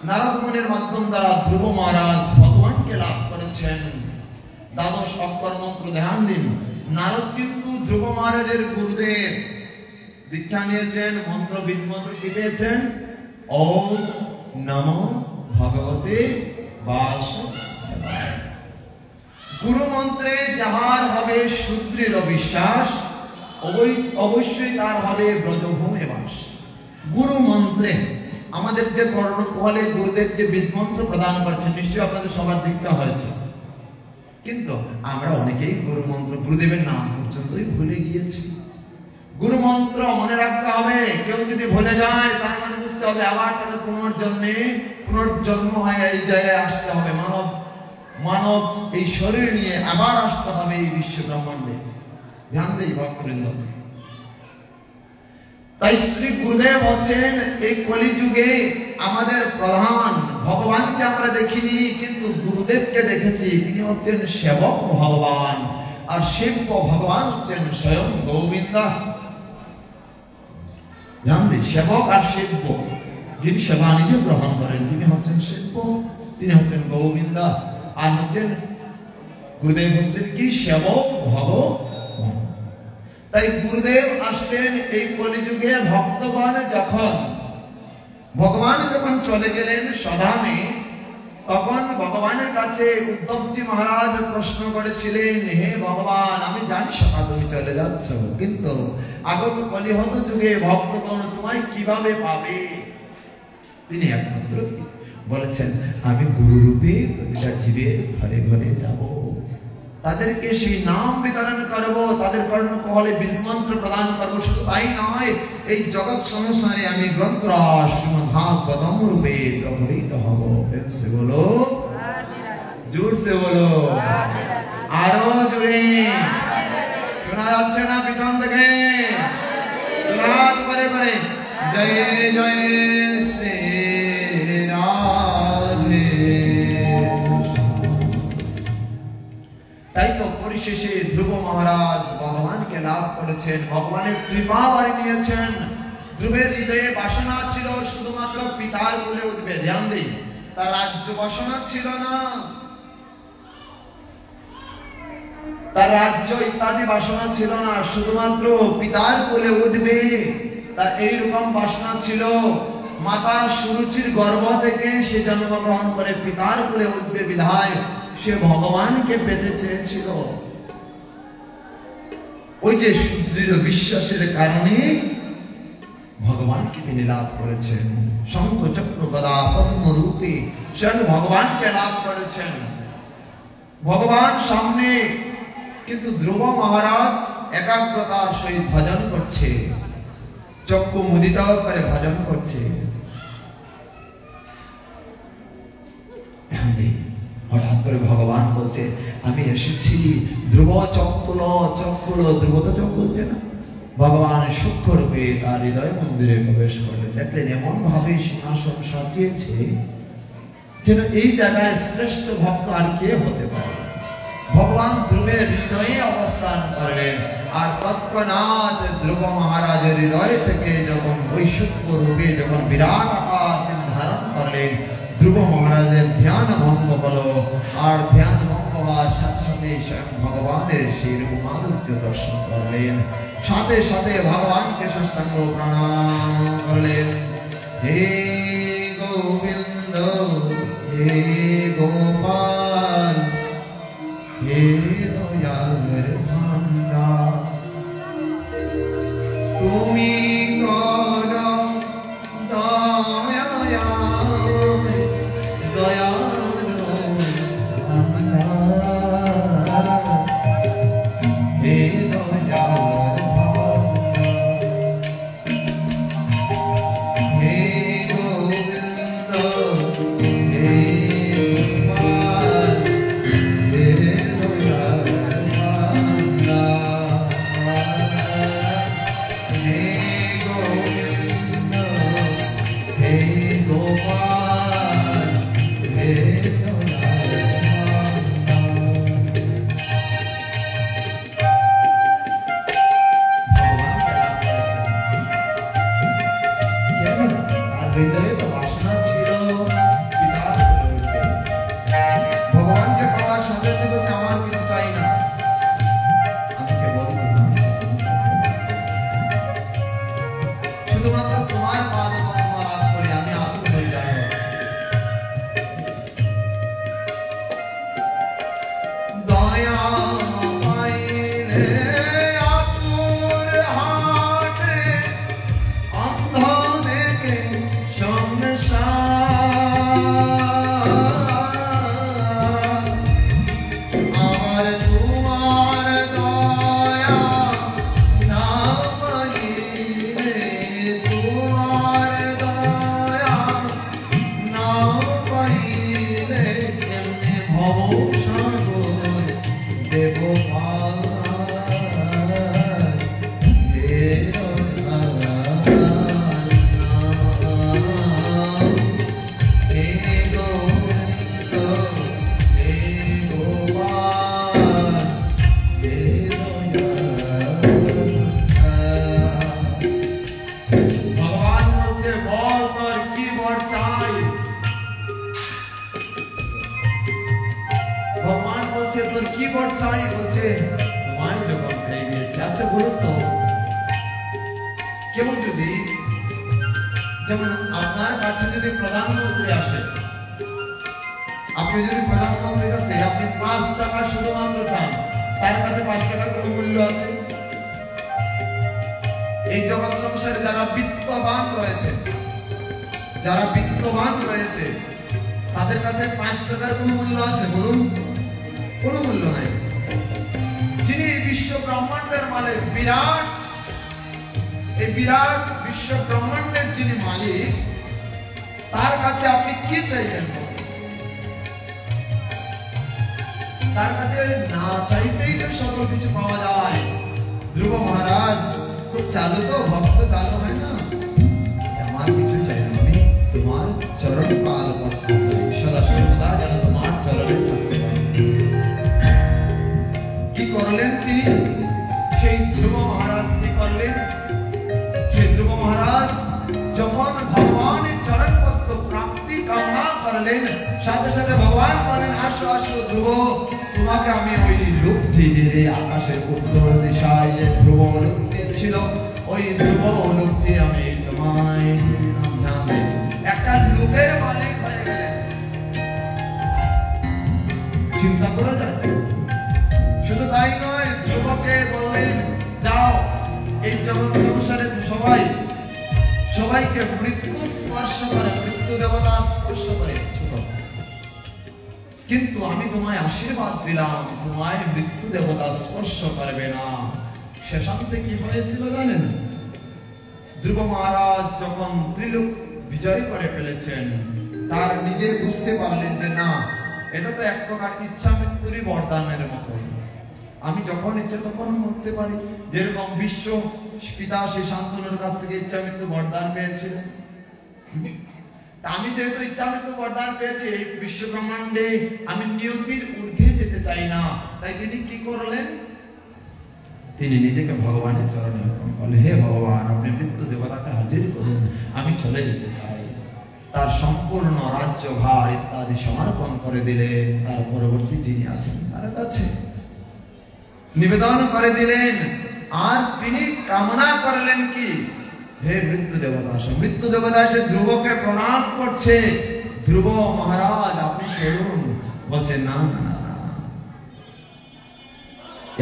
নারদ মুনির মাধ্যম দ্বারা ধ্রুব মহারাজ ভগবানকে লাভ করেছেন। দ্বাদশ অক্ষর মন্ত্র ধ্যান দিন। নারদ কিন্তু ধ্রুব মহারাজের গুরুদেব, দীক্ষা নিয়েছেন, মন্ত্র বীজ মন্ত্র কি পেয়েছেন? ওম নমো ভগবতে বাসুদেবায়। গুরু মন্ত্রে যাহার হবে সুদৃঢ় বিশ্বাস, অবশ্যই তার হবে ব্রজভূমে বাস। গুরু মন্ত্রে আমাদের যে কর্ণকলে গুরুদেব যে বীজ মন্ত্র প্রদান করছেন, নিশ্চয়ই আপনাদের সবার দেখতে হয়েছে, কিন্তু আমরা অনেকেই গুরু মন্ত্র, গুরুদেবের নাম পর্যন্তই ভুলে গিয়েছি। গুরু মন্ত্র মনে রাখতে হবে। কেউ যদি ভুলে যায় তার মানে বুঝতে হবে আবার তাদের পুনর্জন্ম হয়ে এই জায়গায় আসতে হবে। মানব এই শরীর নিয়ে আবার আসতে হবে এই বিশ্ব ব্রহ্মাণ্ডে। ধ্যান দেই ভক্তবৃন্দ। তাই শ্রী গুরুদেব হচ্ছেন এই কলিযুগে আমাদের প্রধান। ভগবানকে আমরা দেখিনি, কিন্তু গুরুদেবকে দেখেছি। তিনি হচ্ছেন সেবক ভগবান, আর সেব্য ভগবান হচ্ছেন স্বয়ং গোবিন্দ। জানতে সেবক আর সেব্য, যিনি সেবা নিজে গ্রহণ করেন তিনি হচ্ছেন সেব্য, তিনি হচ্ছেন গোবিন্দ। আর হচ্ছেন গুরুদেব হচ্ছেন কি সেবক ভগবান। তাই গুরুদেব আসলেন এই কলিযুগে। ভক্তগণ ভগবান যখন চলে গেলেন স্বধামে, তখন ভগবানের কাছে উদ্ধবজি মহারাজ প্রশ্ন করেছিলেন, হে ভগবান, আমি জানি সকা তুমি চলে যাচ্ছ, কিন্তু আগত কলিহত যুগে ভক্তগণ তোমায় কিভাবে পাবে? তিনি একমাত্র বলেছেন, আমি গুরু রূপে প্রতিটা জীবের ঘরে ঘরে যাব, তাদেরকে সেই নাম বিতরণ করব, তাদের কর্ণকমলে বীজমন্ত্র প্রদান করবো। শুধু তাই নয়, এই জগৎ সংসারে আমি গ্রন্থরাজ শ্রীমদ্ভাগবতম রূপে প্রবহিত হব। প্রেম সে বলো, জোর সে বলো, আরো জোরে। শোনা যাচ্ছে না পিছন থেকে? করে করে জয় জয় শ্রী রাধে। তাই তো পরিশেষে ধ্রুব মহারাজ ভগবানকে লাভ করেছেন, ভগবানের কৃপা বাড়ি নিয়েছেন। ধ্রুবের হৃদয়ে বাসনা ছিল শুধুমাত্র পিতার কোলে উঠবে। ধ্যান দিই, তার রাজ্য বাসনা ছিল না, তার রাজ্য ইত্যাদি বাসনা ছিল না, শুধুমাত্র পিতার কোলে উঠবে তার এইরকম বাসনা ছিল। মাতা সুরুচির গর্ভ থেকে সে জন্মগ্রহণ করে পিতার কোলে উঠবে বিধায় সে ভগবানকে পেতে চেয়েছিল। ওই যে সুদৃঢ় বিশ্বাসের কারণে ভগবানকে তিনি লাভ করেছেন। শঙ্খ চক্র গদা পদ্ম রূপে স্বয়ং ভগবানকে লাভ করেছেন। ভগবান সামনে, কিন্তু ধ্রুব মহারাজ একাগ্রতার সহিত ভজন করছে, চক্ষু মুদিত করে ভজন করছে। হঠাৎ করে ভগবান বলছে, আমি এসেছি। ধ্রুব চক্ষুল চক্ষুল, ধ্রুব তো চোখ বলছে না। ভগবান সূক্ষ্ম রূপে তার হৃদয় মন্দিরে প্রবেশ করলেন। দেখলেন এমন ভাবে সিংহাসন সাজিয়েছে যেন এই জায়গায় শ্রেষ্ঠ ভক্ত আর কে হতে পারে। ভগবান ধ্রুবের হৃদয়ে অবস্থান করলেন, আর তৎক্ষণাৎ ধ্রুব মহারাজের হৃদয় থেকে যখন বৈশুদ্ধ রূপে যখন বিরাট আকার ধারণ করলেন, ধ্রুব মহারাজের ধ্যান ভঙ্গ হলো। আর ধ্যান ভঙ্গ হওয়ার সাথে সাথে স্বয়ং ভগবানের সেই রূপ মাধুর্য দর্শন করলেন। সাথে সাথে ভগবানকে সাষ্টাঙ্গ প্রণাম করলেন। হে গোবিন্দ, হে গোপাল, হে দয়ার ভান্ডার, তুমি কর দয়া দয়ার ভান্ডার, হে দয়ার ভান্ডার, হে গোবিন্দ, হে গোপাল, হে দয়ার ভান্ডার, হে গোবিন্দ, হে গোপাল, হে দয়ার হৃদয়ে তো বাসনা ছিল পিতার কোলে উঠবে। ভগবানকে পাওয়ার সাথে সাথে আমার কিছু চাই না, আমি কেবল শুধুমাত্র তোমার পাদ পদ্ম লাভ করে আমি কেউ যদি, যেমন আপনার কাছে যদি প্রধানমন্ত্রী আসে, আপনি যদি প্রধানমন্ত্রীর কাছে আপনি 5 টাকা শুধুমাত্র চান, তার কাছে 5 টাকার কোনো মূল্য আছে? এই জগৎ সংসারে যারা বিত্তবান রয়েছে, যারা বিত্তবান রয়েছে, তাদের কাছে 5 টাকার কোনো মূল্য আছে? বলুন, কোনো মূল্য নাই। যিনি বিশ্ব ব্রহ্মাণ্ডের মালিক, বিরাট, এই বিরাট বিশ্ব ব্রহ্মাণ্ডের যিনি মালিক, তার কাছে আপনি কি চাইবেন? তার কাছে না চাইতেই তো সকল কিছু পাওয়া যায়। ধ্রুব মহারাজ খুব চালু, তো ভক্ত চালু হয় না, আমার কিছু চাই না, আমি তোমার চরণ পাদ পদ্ম চাই, সদা সর্বদা যেন তোমার চরণে থাকতে পারি। কি করলেন তিনি? সেই ধ্রুব মহারাজ কি করলেন? সেই ধ্রুব মহারাজ যখন ভগবানের চরণ পদ্ম প্রাপ্তি কামনা করলেন, সাথে সাথে ভগবান বলেন, আসো আসো ধ্রুব, তোমাকে আমি ওই লোকটি দিয়ে আকাশের উত্তর দিশায় যে ধ্রুব লোকটি ছিল, ওই ধ্রুব লোকটি আমি তোমায় নামে একটা লোকের মালিক হয়ে গেলেন। চিন্তা করে যায়। শুধু তাই নয়, ধ্রুবকে বললেন, যাও এই জগৎ সংসারে সবাইকে মৃত্যু স্পর্শ করে, মৃত্যু দেবতা স্পর্শ করে, কিন্তু আমি তোমায় আশীর্বাদ দিলাম, তোমায় মৃত্যু দেবতা স্পর্শ করবে না। শেষান্তে কি হয়েছিল জানেন? ধ্রুব মহারাজ যখন ত্রিলোক বিজয় করে ফেলেছেন, তার নিজে বুঝতে পারলেন যে না, এটা তো এক প্রকার ইচ্ছা মৃত্যুরই বরদানের মতো, আমি যখন ইচ্ছা তখন মরতে পারি। যেরকম বিশ্ব পিতা সেই শান্তনুর কাছ থেকে ইচ্ছা মৃত্যু বরদান পেয়েছিলেন, আমি যেহেতু ইচ্ছা মৃত্যু বরদান পেয়েছি, এই বিশ্ব ব্রহ্মাণ্ডে আমি নিয়তির ঊর্ধ্বে যেতে চাই না, তাই তিনি কি করলেন? তিনি নিজেকে ভগবানের চরণে অর্পণ করলেন, হে ভগবান, আপনি মৃত্যু দেবতাকে হাজির করুন, আমি চলে যেতে চাই। তার সম্পূর্ণ রাজ্য ভার ইত্যাদি সমর্পণ করে দিলেন। তার পরবর্তী যিনি আছেন তার কাছে নিবেদন করে দিলেন, আর তিনি কামনা করলেন কি? হে মৃত্যু দেবতা আসো। মৃত্যু দেবতা এসে ধ্রুবকে প্রণাম করছে, ধ্রুব মহারাজ আপনি চলুন। বলছে না না না,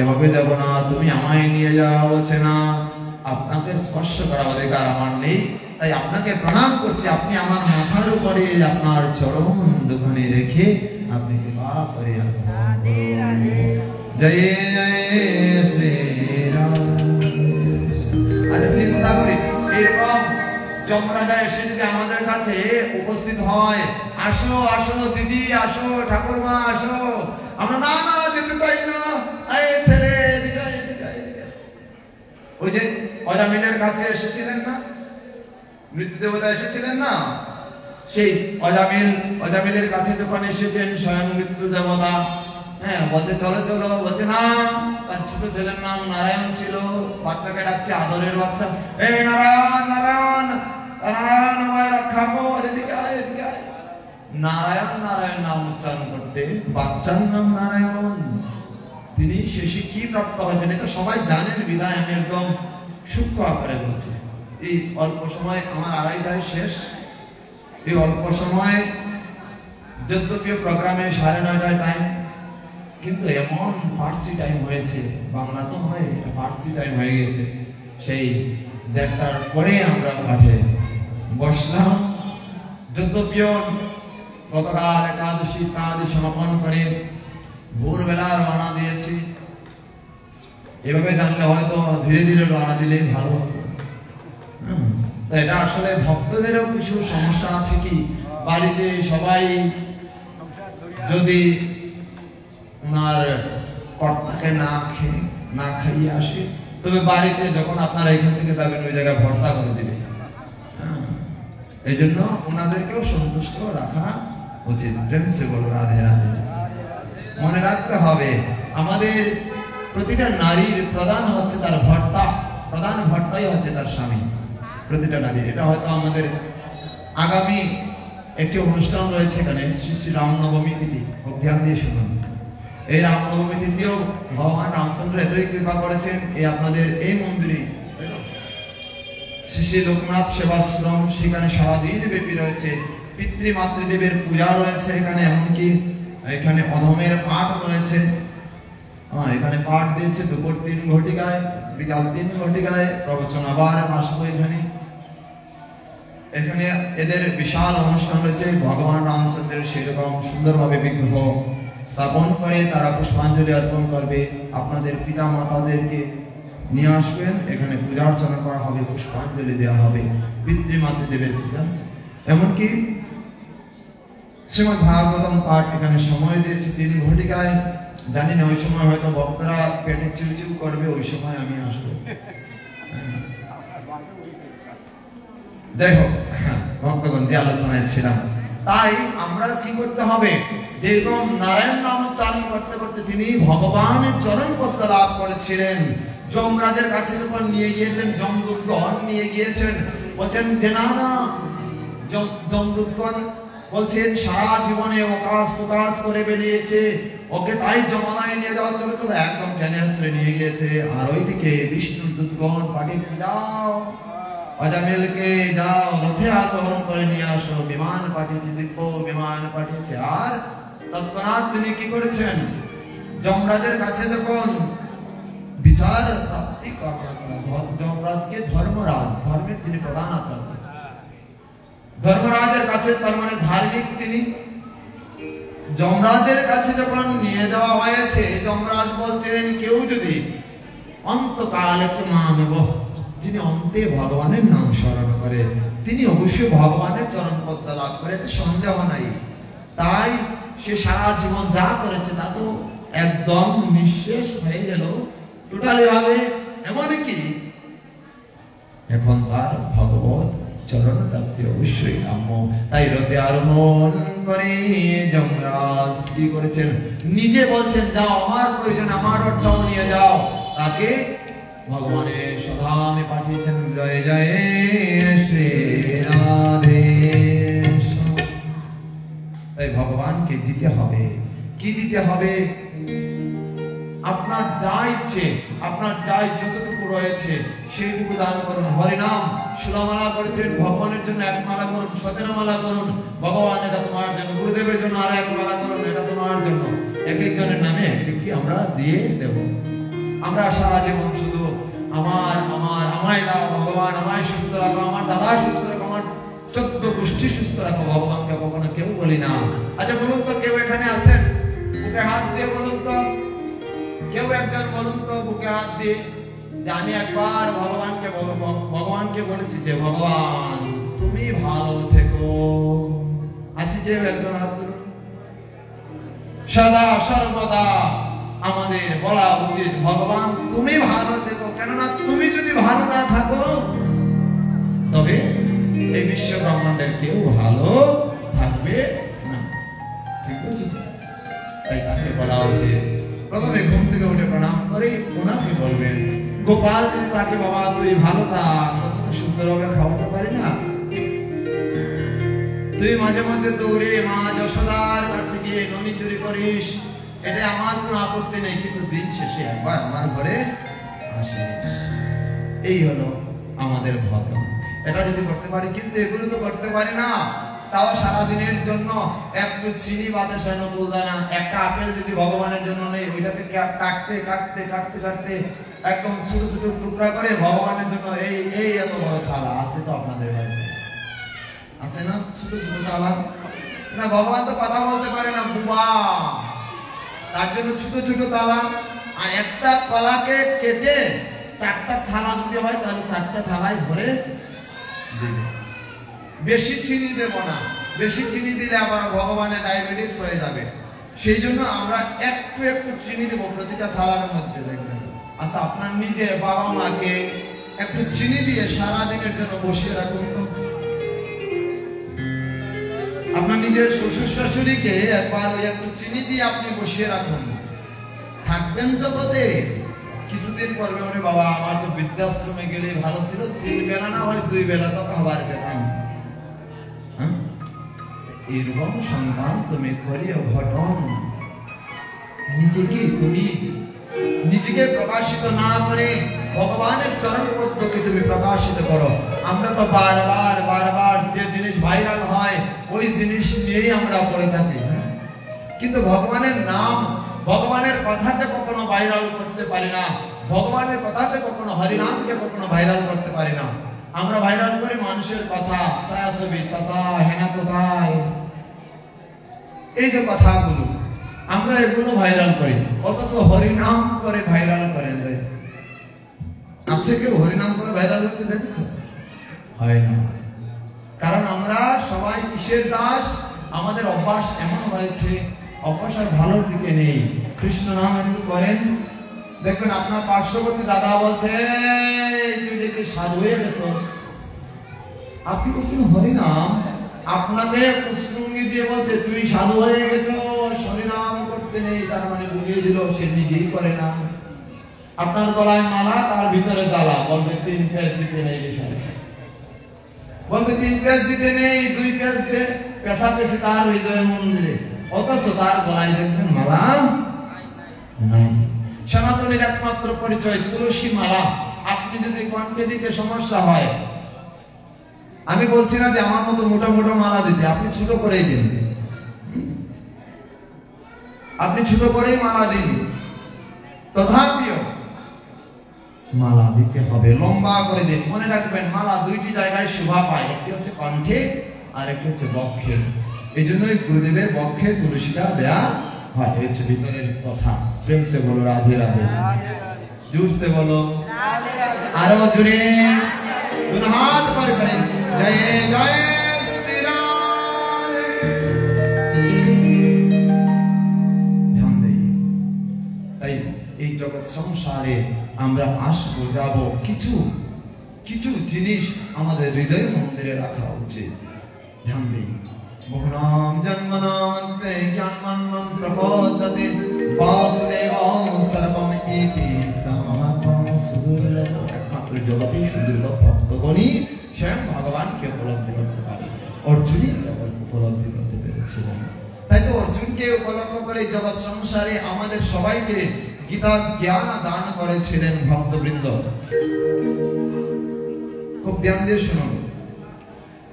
এভাবে যাব না, তুমি আমায় নিয়ে যাও। বলছে না, আপনাকে স্পর্শ করার অধিকার আমার নেই, তাই আপনাকে প্রণাম করছি, আপনি আমার মাথার উপরে আপনার চরণ দুখানি রেখে আপনি কৃপা করে জয় জয় শ্রীরাম। আরে চিন্তা করি, এরকম যমরাজা এসে যদি আমাদের কাছে উপস্থিত হয়, আসো আসো দিদি, আসো ঠাকুরমা, আসো, আমরা না না যেতে চাই না, এই ছেলে ওই যে অজামিলের কাছে এসেছিলেন না, মৃত্যু দেবতা এসেছিলেন না, সেই অজামিলের কাছে যখন এসেছেন স্বয়ং মৃত্যু দেবতা, হ্যাঁ, বলছে চলো চলো, বলছে না, তার ছোট ছেলের নাম নারায়ণ ছিল, বাচ্চাকে ডাকছে আদরের বাচ্চা, এই নারায়ণ নারায়ণ নারায়ণ, আমায় রক্ষা কর, এদিকে আয় এদিকে আয়। নারায়ণ নারায়ণ নাম উচ্চারণ করতে বাচ্চার নাম নারায়ণ। তিনি শেষে কি প্রাপ্ত হয়েছেন এটা সবাই জানেন, বিধায় আমি একদম সূক্ষ্ম আকারে বলছি। এই অল্প সময়, আমার 2:30টায় শেষ, এই অল্প সময় যদ্যপি প্রোগ্রামে 9:30টায় টাইম, কিন্তু এমন ফার্সি টাইম হয়েছে, বাংলা তো হয়, ফার্সি টাইম হয়ে গেছে। সেই 1:30টার পরে আমরা পাঠে বসলাম। যদ্যপি গতকাল একাদশী ইত্যাদি সমাপন করে ভোরবেলা রওনা দিয়েছি, এভাবে জানলে হয়তো ধীরে ধীরে রওনা দিলে ভালো হতো। এটা আসলে ভক্তদেরও কিছু সমস্যা আছে, কি বাড়িতে সবাই যদি ওনার কর্তাকে না খাইয়ে আসে, তবে বাড়িতে যখন আপনারা এখান থেকে যাবেন ওই জায়গায় ভর্তা করে দিবে। এই জন্য ওনাদেরকেও সন্তুষ্ট রাখা উচিত। প্রেম সে বলো রাধে রাধে। মনে রাখতে হবে, আমাদের প্রতিটা নারীর প্রধান হচ্ছে তার ভর্তা, প্রধান ভর্তাই হচ্ছে তার স্বামী, প্রতিটা নারী। এটা হয়তো আমাদের আগামী একটি অনুষ্ঠান রয়েছে এখানে, শ্রী শ্রী রামনবমী তিথি, ধ্যান দিয়ে শুনুন। এই রামনবমী তিথিও ভগবান রামচন্দ্র এতই কৃপা করেছেন, এই আপনাদের এই মন্দিরে শ্রী লোকনাথ সেবাশ্রম, সেখানে সারাদিন ব্যাপী রয়েছে পিতৃ মাতৃদেবের পূজা রয়েছে এখানে, এমনকি এখানে অধমের পাঠ রয়েছে। এখানে পাঠ দিয়েছে দুপুর 3 ঘটিকায়, বিকাল 3 ঘটিকায়, প্রবচন আবার আসবো এখানে। এখানে এদের বিশাল অনুষ্ঠান রয়েছে। ভগবান রামচন্দ্রের সেরকম সুন্দরভাবে বিগ্রহ স্থাপন করে তারা পুষ্পাঞ্জলি অর্পণ করবে। আপনাদের পিতা মাতাদেরকে নিয়ে আসবেন, এখানে পূজা অর্চনা করা হবে, পুষ্পাঞ্জলি দেওয়া হবে, পিতৃমাতৃদেবের পূজা। এমনকি শ্রীমদ্ ভাগবতম পাঠ এখানে সময় দিয়েছে 3 ঘটিকায়। জানি না ওই সময় হয়তো ভক্তরা পেটে চিউচিউ করবে, ওই সময় আমি আসবো। যাই হোক, ভক্তগণ যে আলোচনায় ছিলাম, তাই আমরা কি করতে হবে, যেরকম নারায়ণ নাম উচ্চারণ করতে করতে তিনি ভগবানের চরণ পদ্ম লাভ করেছিলেন। যমরাজের কাছে যখন নিয়ে গিয়েছেন, যমদূতগণ নিয়ে গিয়েছেন, বলছেন যে না না, যমদূতগণ বলছেন সারা জীবনে অকাশ প্রকাশ করে বেরিয়েছে, ওকে তাই জমানায় নিয়ে যাওয়া, চলো চলো, একদম জ্ঞানাশ্রয় নিয়ে গিয়েছে। আর ওইদিকে বিষ্ণুর দূতগণ পাঠিয়ে যাও, অজামিলকে যাও, রথে আরোহণ করে নিয়ে আসো, বিমান পাঠিয়েছে, দিব্য বিমান পাঠিয়েছে। আর তৎক্ষণাৎ তিনি কি করেছেন, যমরাজের কাছে যখন বিচার প্রাপ্তি যমরাজকে ধর্মরাজ, ধর্মের তিনি প্রধান আচার্য, ধর্মরাজের কাছে, তার মানে ধার্মিক তিনি, যমরাজের কাছে যখন নিয়ে যাওয়া হয়েছে, যমরাজ বলছেন কেউ যদি অন্তকালে যিনি অন্তে ভগবানের নাম স্মরণ করে তিনি অবশ্যই ভগবানের চরণ পদ্ম লাভ করে, এতে সন্দেহ নাই। তাই সে সারা জীবন যা করেছে তা তো একদম নিঃশেষ হয়ে গেল টোটালি ভাবে। এমনকি এখন তার ভগবত চরণ প্রাপ্তি অবশ্যই কাম্য। তাই রথে আরোহণ করে যমরাজ কি করেছেন, নিজে বলছেন যাও, আমার প্রয়োজন, আমার রথটাও নিয়ে যাও। তাকে ভগবানের সধামে পাঠিয়েছেন। জয় জয় শ্রী রাধে। তাই ভগবানকে দিতে হবে, কি দিতে হবে, আপনার যা ইচ্ছে, আপনার যা যতটুকু রয়েছে সেইটুকু দান করুন। হরিনাম 16 মালা করেছেন, ভগবানের জন্য 1 মালা করুন, 17 মালা করুন, ভগবান এটা তোমার জন্য, গুরুদেবের জন্য আর 1 মালা করুন, এটা তোমার জন্য। এক একজনের নামে একটি আমরা দিয়ে দেব। আমরা সারা জীবন শুধু আমার আমার আমায় দাও ভগবান, আমায় সুস্থ রাখো, আমার দাদা সুস্থ রাখো, আমার 14 গোষ্ঠী সুস্থ রাখো, ভগবানকে কখনো কেউ বলি না। আচ্ছা বলুন তো, কেউ এখানে আছেন? বুকে হাত দিয়ে বলুন তো, কেউ একজন বলুন তো বুকে হাত দিয়ে যে আমি একবার ভগবানকে বলবো, ভগবানকে বলেছি যে ভগবান তুমি ভালো থেকো। আছে কেউ একজন হাত তুলুন। সদা সর্বদা আমাদের বলা উচিত ভগবান তুমি ভালো থেকো, কেননা তুমি যদি ভালো না থাকো তবে এই বিশ্ব ব্রহ্মাণ্ডের কেউ ভালো থাকবে না। ঠিক আছে? তাই তাকে বলা উচিত। প্রথমে ঘুম থেকে উঠে প্রণাম করে ওনাকে বলবেন, গোপাল যদি তাকে বাবা তুই ভালো থাক, সুন্দরভাবে খাওয়াতে পারি না, তুই মাঝে মধ্যে দৌড়ে মা যশোদার কাছে গিয়ে ননি চুরি করিস, এটা আমার কোনো আপত্তি নেই, কিন্তু দিন শেষে একবার আমার ঘরে আসে। এই হলো আমাদের ভদ্র। এটা যদি করতে পারি, কিন্তু এগুলো তো করতে পারি না। তাও সারাদিনের জন্য একটু চিনি বাতাসা নকুলদানা, একটা আপেল যদি ভগবানের জন্য নেই, ওইটাকে কাটতে কাটতে কাটতে কাটতে একদম ছোট ছোট টুকরা করে ভগবানের জন্য এই এই এত বড় থালা আছে তো আপনাদের বাড়িতে আছে না? ছোট ছোট থালা না, ভগবান তো কথা বলতে পারে না, বুবা, তার জন্য ছোট ছোট থালা। আর একটা কলাকে কেটে 4টা থালা যদি হয় তাহলে 4টা থালায় ভরে দিবে। বেশি চিনি দেব না, বেশি চিনি দিলে আবার ভগবানের ডায়াবেটিস হয়ে যাবে। সেই জন্য আমরা একটু একটু চিনি দেব প্রতিটা থালার মধ্যে, দেখবেন। আচ্ছা আপনার নিজের বাবা মাকে একটু চিনি দিয়ে সারাদিনের জন্য বসিয়ে রাখুন তো। আপনার নিজের শ্বশুর শাশুড়িকে একবার ওই একটু চিনি দিয়ে আপনি বসিয়ে রাখুন, থাকবেন জগতে। কিছুদিন পরে ওরে বাবা আমার তো বৃদ্ধাশ্রমে গেলে ভালো ছিল, 3 বেলা না হয় 2 বেলা তো খাবার পেতাম। এরকম সন্তান তুমি করিও ঘটন। নিজেকে তুমি নিজেকে প্রকাশিত না করে ভগবানের চরণ পদ্মকে তুমি প্রকাশিত করো। আমরা তো বারবার বারবার যে জিনিস ভাইরাল হয় ওই জিনিস নিয়েই আমরা পড়ে থাকি, কিন্তু ভগবানের নাম, ভগবানের কথাকে কখনো ভাইরাল করতে পারি না, ভগবানের কথাকে কখনো, হরিনামকে কখনো ভাইরাল করতে পারি না। আমরা ভাইরাল করি মানুষের কথা, ছায়াছবি, চাচা হেনা কোথায়, এই যে কথাগুলো আমরা এগুলো ভাইরাল করি, অথচ হরিনাম করে ভাইরাল করে দেয়। আছে কেউ হরিনাম করে ভাইরাল করতে দেখছে? হয় না। কারণ আমরা সবাই কিসের দাস? আমাদের অভ্যাস এমন হয়েছে, অভ্যাস আর ভালোর দিকে নেই। কৃষ্ণ নাম একটু করেন, দেখবেন আপনার পার্শ্ববর্তী দাদা বলছে তুই দেখি সাধু হয়ে গেছস, আপনি বলছেন হরিনাম, আপনাকে কুসুঙ্গি দিয়ে বলছে তুই সাধু হয়ে গেছস, হরিনাম করতে নেই, তার মানে বুঝিয়ে দিল সে নিজেই করে না। আপনার গলায় মালা, তার ভিতরে জ্বালা, বলবে 3 পেজ দিতে নেই, বলবে 3 পেজ দিতে নেই, 2 পেজ দিয়ে পেশা পেশে তার হৃদয় মন্দিরে, অথচ তার গলায় দেখবেন মালা নাই। সনাতনের একমাত্র পরিচয় তুলসী মালা। আপনি যদি কণ্ঠে দিতে সমস্যা হয়, আমি বলছি না যে আমার মতো মোটা মোটা মালা দিতে, আপনি ছোট করেই দিন, আপনি ছোট করেই মালা দিন, তথাপিও মালা দিতে হবে, লম্বা করে দিন। মনে রাখবেন মালা 2টি জায়গায় শোভা পায়, একটি হচ্ছে কণ্ঠে আর একটি হচ্ছে বক্ষে। এই জন্যই গুরুদেবের বক্ষে তুলসীটা দেয়া হয়। এই হচ্ছে ভিতরের কথা। প্রেম সে বলো রাধে রাধে, জোর সে বলো আরো জোরে, দুই হাত पर करें जय जय श्री राम। ध्यान दें। তাই এই জগৎ সংসারে আমরা আসবো যাব, কিছু কিছু জিনিস আমাদের হৃদয় মন্দিরে রাখা উচিত। ধ্যান দিন। বহুনাম জন্মনান্তে জ্ঞানমন্মন প্রবোধতে বাসুদেবং সর্বম ইতি সমাগম সুদুর্লভ। একমাত্র জগতে সুদুর্লভ ভক্তগণই স্বয়ং ভগবানকে উপলব্ধি করতে পারে। অর্জুনই কেবল উপলব্ধি করতে পেরেছিলেন। তাই তো অর্জুনকে উপলব্ধ করে জগৎ সংসারে আমাদের সবাইকে গীতার জ্ঞান দান করেছিলেন ভক্তবৃন্দ। খুব ধ্যান দিয়ে শুনুন।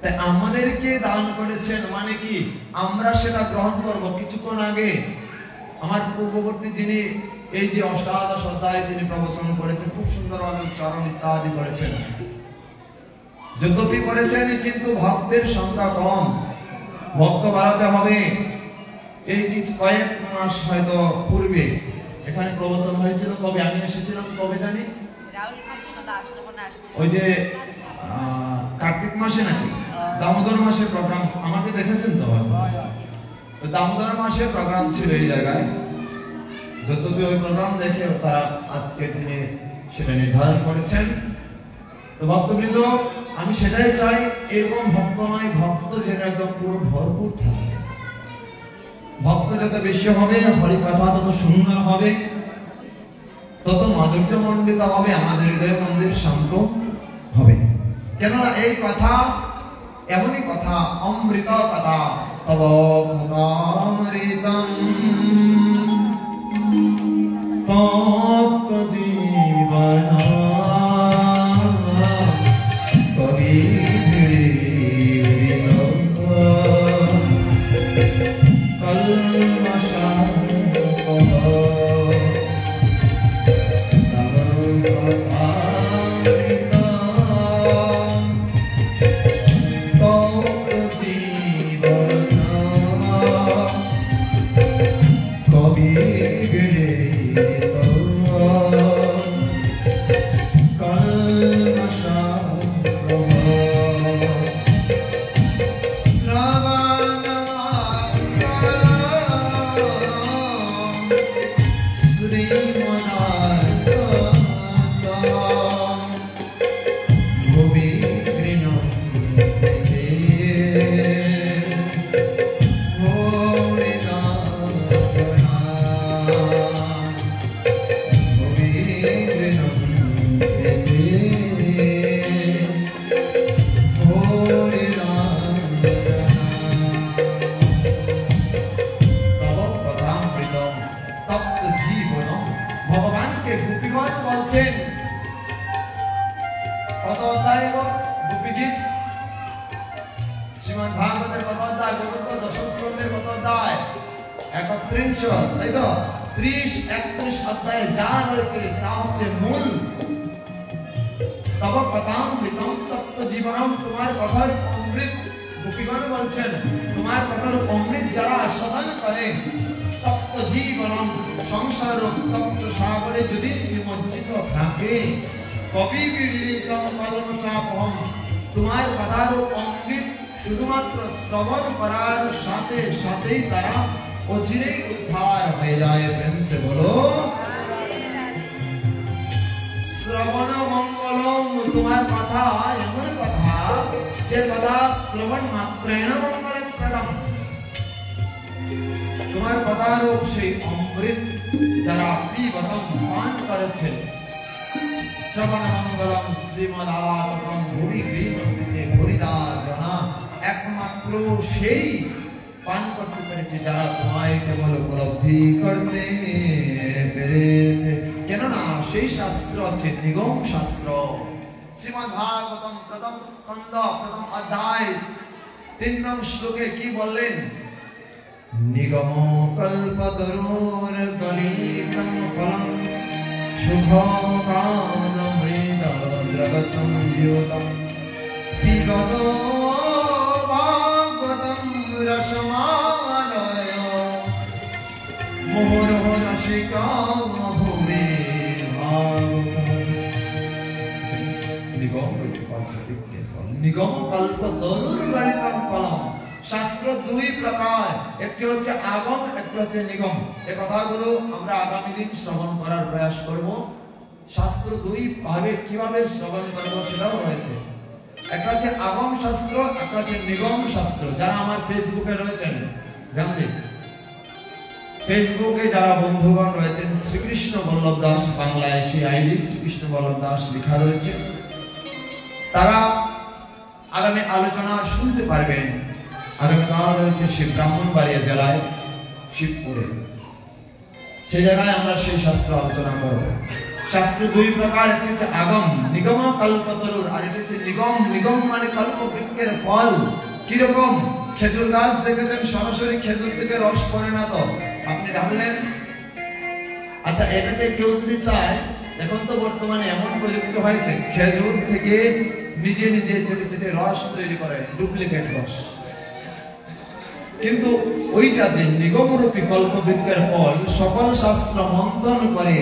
তাই আমাদেরকে দান করেছেন মানে কি, আমরা সেটা গ্রহণ করব। কিছুক্ষণ আগে আমার পূর্ববর্তী যিনি এই যে অষ্টাদশ অধ্যায় তিনি প্রবচন করেছেন, খুব সুন্দরভাবে উচ্চারণ ইত্যাদি করেছেন, যদ্যপি করেছেন কিন্তু ভক্তের সংখ্যা কম, ভক্ত বাড়াতে হবে। এই কিছু কয়েক মাস হয়তো পূর্বে এখানে প্রবচন হয়েছিল, কবে আমি এসেছিলাম, কবে জানি, ওই যে কার্তিক মাসে নাকি দামোদর মাসে প্রোগ্রাম, আমাকে দেখেছেন তো, দামোদর মাসে প্রোগ্রাম ছিল এই জায়গায়। যতটুকু ওই প্রোগ্রাম দেখে তারা আজকে তিনি সেটা নির্ধারণ করেছেন। তো ভক্তবৃন্দ, আমি সেটাই চাই, এরকম ভক্ত নয়, ভক্ত যেন একদম পুরো ভরপুর থাকে। ভক্ত যত বেশি হবে, হরি কথা তত সুন্দর হবে, তত মাধুর্য মণ্ডিত হবে, আমাদের হৃদয় মন্দির শান্ত হবে। কেননা এই কথা এমনই কথা, অমৃত কথা, তব মুখামৃতম তপ্ত জীবন কবির কল্মষাং কবি অধ্যায় গোপীগীত, শ্রীমদ ভাগবতের কত অধ্যায়? গোবিন্দ দশম স্কন্ধের কত অধ্যায়? 31, তাই তো? 30-31 অধ্যায়ে যা রয়েছে তা হচ্ছে মূল। তব কথাম বিতম তত্ত্ব জীবনম, তোমার কথার অমৃত। গোপীগণ বলছেন তোমার কথার অমৃত যারা আস্বাদন করে, তত্ত্ব জীবনম, সংসার তত্ত্ব সাগরে যদি নিমজ্জিত থাকে, কবি বিড়িতম পদম চাপহম, তোমার কথার অমৃত শুধুমাত্র শ্রবণ করার সাথে সাথেই তারা অচিরেই উদ্ধার হয়ে যায়। প্রেম সে বলো শ্রবণ মঙ্গলম, তোমার কথা এমন কথা যে কথা শ্রবণ মাত্রেণ মঙ্গলপ্রদম, তোমার কথার সেই অমৃত যারা পিবতম পান করেছেন। শ্রবণ মঙ্গলম শ্রীমদ আলাপনম ভুবি গৃহীতে হরিদাসনা, একমাত্র সেই পান করতে পেরেছে যারা তোমায় কেবল উপলব্ধি করতে পেরেছে। কেননা সেই শাস্ত্র হচ্ছে নিগম শাস্ত্র। শ্রীমদ ভাগবতম প্রথম স্কন্ধ প্রথম অধ্যায় 3 নং শ্লোকে কি বললেন? নিগম কল্পতরুর গলিতম ফলম শুভকামৃত দ্রব সংযুতম পিবত ভাগবতম রসমালয় মোহরহ রসিকা ভুবে নিগম কল্প তরুর গলিতম ফলম। শাস্ত্র দুই প্রকার, একটি হচ্ছে আগম, একটি হচ্ছে নিগম। এই কথাগুলো আমরা আগামী দিন শ্রবণ করার প্রয়াস করব। শাস্ত্র দুই ভাবে কিভাবে শ্রবণ করব সেটাও রয়েছে। একটা হচ্ছে আগম শাস্ত্র, একটা হচ্ছে নিগম শাস্ত্র। যারা আমার ফেসবুকে রয়েছেন জানবেন, ফেসবুকে যারা বন্ধুগণ রয়েছেন, শ্রীকৃষ্ণ বল্লভ দাস বাংলায় সেই আইডি শ্রীকৃষ্ণ বল্লভ দাস লেখা রয়েছে, তারা আগামী আলোচনা শুনতে পারবেন। আগামীকাল রয়েছে সেই ব্রাহ্মণবাড়িয়া জেলায় শিবপুরে, সেই জায়গায় আমরা সেই শাস্ত্র আলোচনা করব। শাস্ত্র দুই প্রকার, একটি হচ্ছে আগম নিগম কল্পতরুর, আর একটি হচ্ছে নিগম। নিগম মানে কল্প বৃক্ষের ফল। কিরকম? খেজুর গাছ দেখেছেন সরাসরি খেজুর থেকে রস পড়ে না, তো আপনি ঢাললেন। আচ্ছা, এটাকে কেউ যদি চায়, এখন তো বর্তমানে এমন প্রযুক্তি হয়েছে খেজুর থেকে নিজে নিজে ছোট ছোট রস তৈরি করে, ডুপ্লিকেট রস। কিন্তু ওইটা যে নিগমরূপী কল্প বৃক্ষের ফল, সকল শাস্ত্র মন্থন করে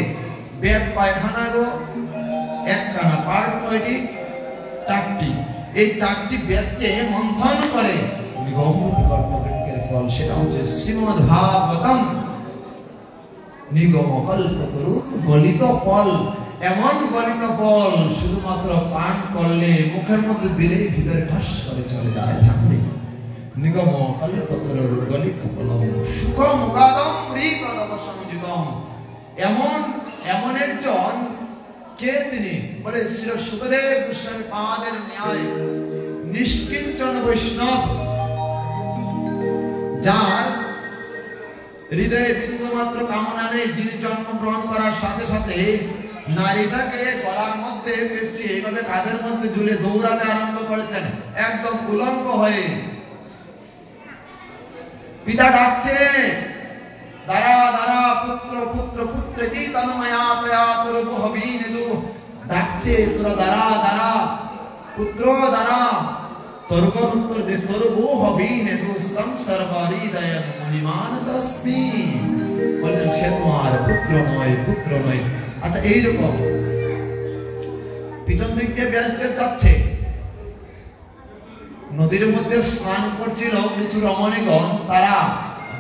পেট পায়খানারও একখানা পার্ট কয়টি? 4টি। এই 4টি বেদকে মন্থন করে নিগমরূপী কল্প বৃক্ষের ফল, সেটা হচ্ছে শ্রীমদ ভাগবতম। নিগম কল্পতরু গলিত ফল, এমন গলিত ফল শুধুমাত্র পান করলে, মুখের মধ্যে দিলেই ভিতরে ঠাস করে চলে যায়, থাকবে। নিগম কল্পতরুর গলিত ফলম সুখম মুখাদম প্রিয়তম সংযুতম। এমন একজন কে তিনি? বলে শ্রী সুখদেব গোস্বামী পাদের ন্যায় নিষ্কিঞ্চন বৈষ্ণব, যার হৃদয়ে বিন্দুমাত্র কামনা নেই, যিনি জন্মগ্রহণ করার সাথে সাথে নারীটাকে গলার মধ্যে পেঁচিয়ে এইভাবে কাঁধের মধ্যে ঝুলে দৌড়াতে আরম্ভ করেছেন, একদম উলঙ্গ হয়ে। পিতা ডাকছে, দাঁড়া দাঁড়া পুত্র পুত্র পুত্রেতি তন্ময়া তয়া তরু হবিনেদু, ডাকছে তোরা দাঁড়া দাঁড়া পুত্র দাঁড়া। তরুগণ উত্তর দে তরু হবিনেদু স্তং সর্বহৃদয়ং মণিমান তস্মি, বললেন সে তোমার পুত্র নয়, পুত্র নয়। আচ্ছা, এইরকম পিছন দিক দিয়ে ব্যাসদেব যাচ্ছে, নদীর মধ্যে স্নান করছিল কিছু রমণীগণ, তারা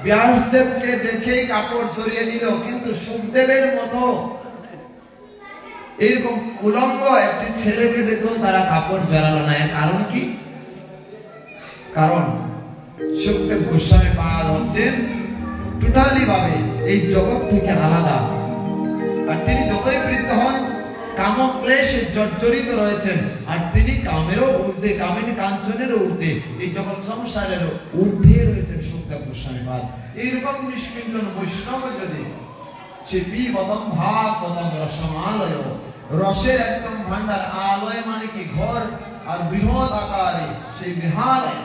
ব্যাসদেবকে দেখেই কাপড় ছড়িয়ে দিল, কিন্তু সুখদেবের মতো এরকম উলঙ্গ একটি ছেলেকে দেখেও তারা কাপড় জড়ালো না। কারণ কি? কারণ সুখদেব গোস্বামী পাদ হচ্ছেন টোটালি ভাবে এই জগৎ থেকে আলাদা, আর তিনি যতই বৃদ্ধ হন কাম ক্লেশে জর্জরিত রয়েছেন, আর তিনি কামেরও ঊর্ধ্বে, কামিনী কাঞ্চনেরও ঊর্ধ্বে, এই জগৎ সংসারেরও ঊর্ধ্বে রয়েছেন সুখদেব গোস্বামী পাদ। এইরকম নিষ্কিঞ্চন বৈষ্ণব যদি সে পিবতম ভাগবতম রসমালয়, রসের একদম ভান্ডার, আলয় মানে কি ঘর, আর বৃহৎ আকারে সেই বিহালয়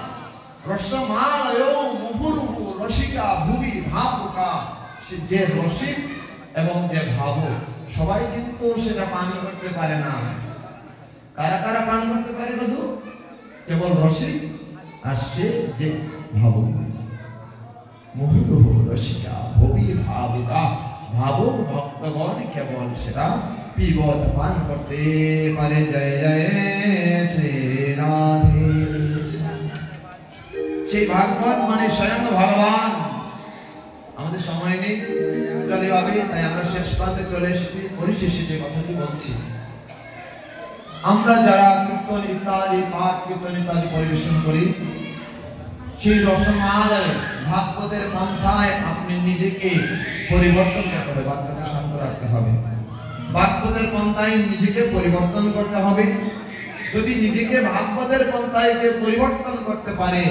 রসমালয় মুহুর্মুহু রসিকা ভুবি ভাবুকা। সে যে রসিক এবং যে ভাবুক সবাই কিন্তু সেটা পান করতে পারে না। কারা কারা পান করতে পারে দাদু? কেবল রসিক আর সে যে ভাবুক। মুহুর্মুহু রসিকা ভুবি ভাবুকা, ভাবুক ভক্তগণ কেবল সেটা পিবত পান করতে পারে। জয় জয় শ্রী রাধে। সেই ভাগবত মানে স্বয়ং ভগবান। আমাদের সময় নেই চলে যাবে, তাই আমরা শেষ প্রান্তে চলে এসেছি। পরিশেষে যে কথাটি বলছি, আমরা যারা কীর্তন ইত্যাদি পাঠ কীর্তন ইত্যাদি পরিবেশন করি, সেই রসমালয় ভাগবতের পন্থায় আপনি নিজেকে পরিবর্তন করতে হবে। বাচ্চাকে শান্ত রাখতে হবে। ভাগবতের পন্থায় নিজেকে পরিবর্তন করতে হবে। যদি নিজেকে ভাগবতের পন্থায় পরিবর্তন করতে পারে,